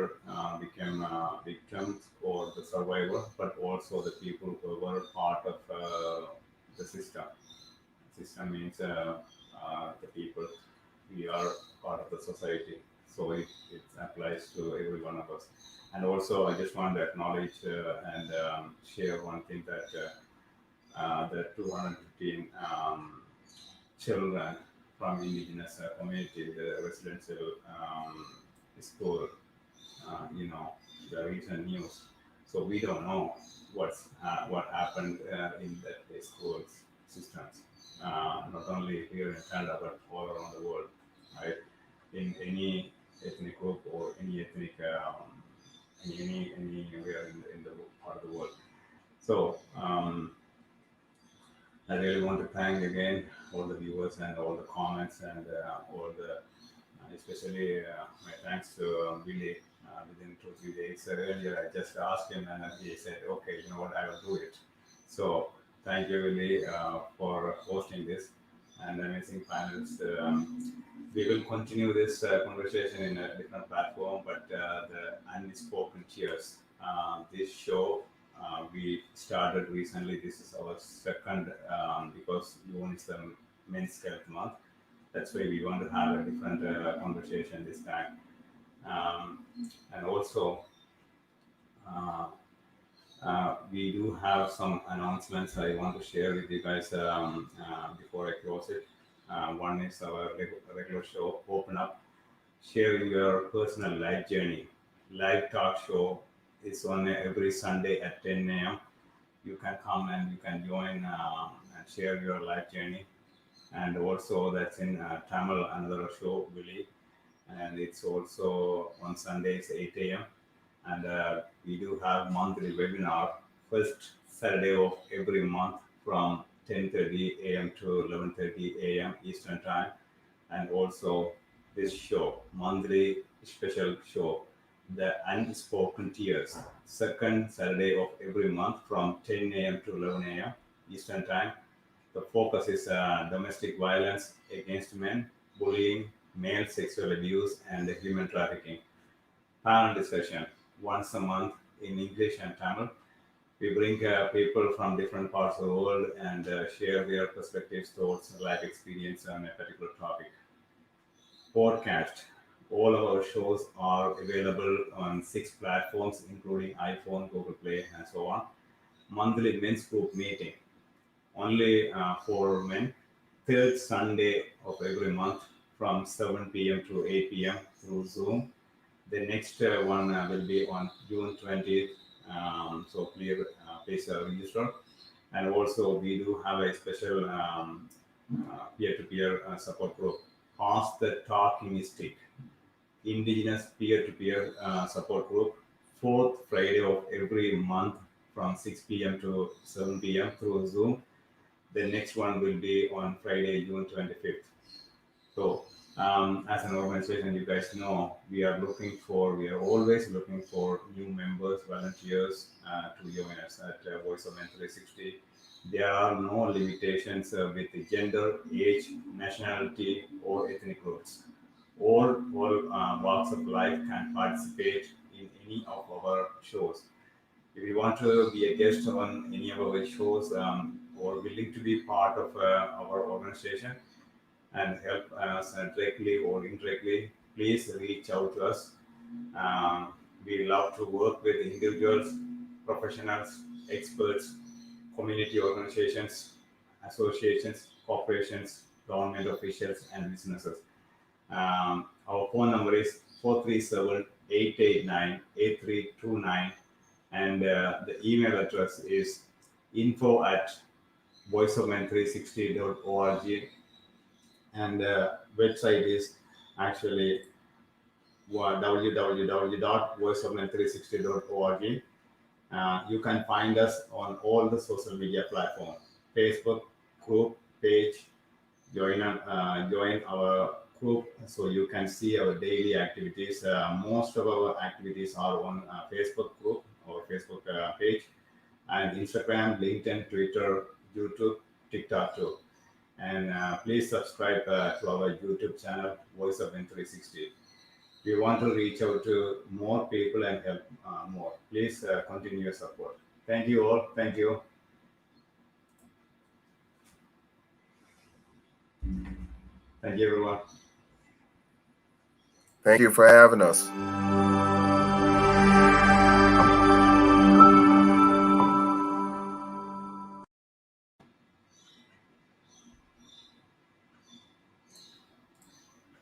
became victims or the survivor, but also the people who were part of the system. System means the people. We are part of the society, so it applies to every one of us. And also, I just want to acknowledge and share one thing that the 215 children from indigenous community, the residential school, the recent news. So we don't know what happened in that school systems, not only here in Canada but all around the world, right? In any ethnic group or any ethnic anywhere in the part of the world. So I really want to thank again all the viewers and all the comments and all the, especially my thanks to Willie. Within 2 3 days earlier, I just asked him and he said, "Okay, you know what, I will do it." So thank you, Willie, for hosting this and amazing panels. We will continue this conversation in a different platform, but the Unspoken Tears, this show we started recently. This is our second because June is the Men's Health Month. That's why we want to have a different conversation this time. And also, we do have some announcements I want to share with you guys before I close it. One is our regular show, Open Up, sharing your personal life journey. Live talk show is on every Sunday at 10 a.m. You can come and you can join and share your life journey. And also that's in Tamil, another show, Willie. And it's also on Sundays, 8 a.m. And we do have monthly webinar, first Saturday of every month from 10:30 a.m. to 11:30 a.m. Eastern Time. And also this show, monthly special show, the Unspoken Tears, second Saturday of every month from 10 a.m. to 11 a.m. Eastern Time. The focus is domestic violence against men, bullying, male sexual abuse, and human trafficking. Panel discussion once a month in English and Tamil. We bring people from different parts of the world and share their perspectives, thoughts, life experience on a particular topic. Podcast. All of our shows are available on 6 platforms, including iPhone, Google Play, and so on. Monthly men's group meeting, only for men, third Sunday of every month from 7 p.m. to 8 p.m. through Zoom. The next one will be on June 20th, so please register. And also we do have a special peer-to-peer support group, Pass the Talking Stick, Indigenous peer-to-peer support group, fourth Friday of every month from 6 p.m. to 7 p.m. through Zoom. The next one will be on Friday, June 25th. So as an organization, you guys know, we are always looking for new members, volunteers to join us at Voice of Men 360. There are no limitations with gender, age, nationality, or ethnic groups. All walks of life can participate in any of our shows. If you want to be a guest on any of our shows or willing to be part of our organization and help us directly or indirectly, please reach out to us. We love to work with individuals, professionals, experts, community organizations, associations, corporations, government officials, and businesses. Our phone number is 437-889-8329, and the email address is info@voiceofmen360.org, and the website is actually www.voiceofmen360.org. You can find us on all the social media platforms: Facebook group page. Join our group so you can see our daily activities. Most of our activities are on Facebook group or Facebook page, and Instagram, LinkedIn, Twitter, YouTube, TikTok too. And please subscribe to our YouTube channel, Voice of N360. We want to reach out to more people and help more. Please continue your support. Thank you all. Thank you. Thank you, everyone. Thank you for having us.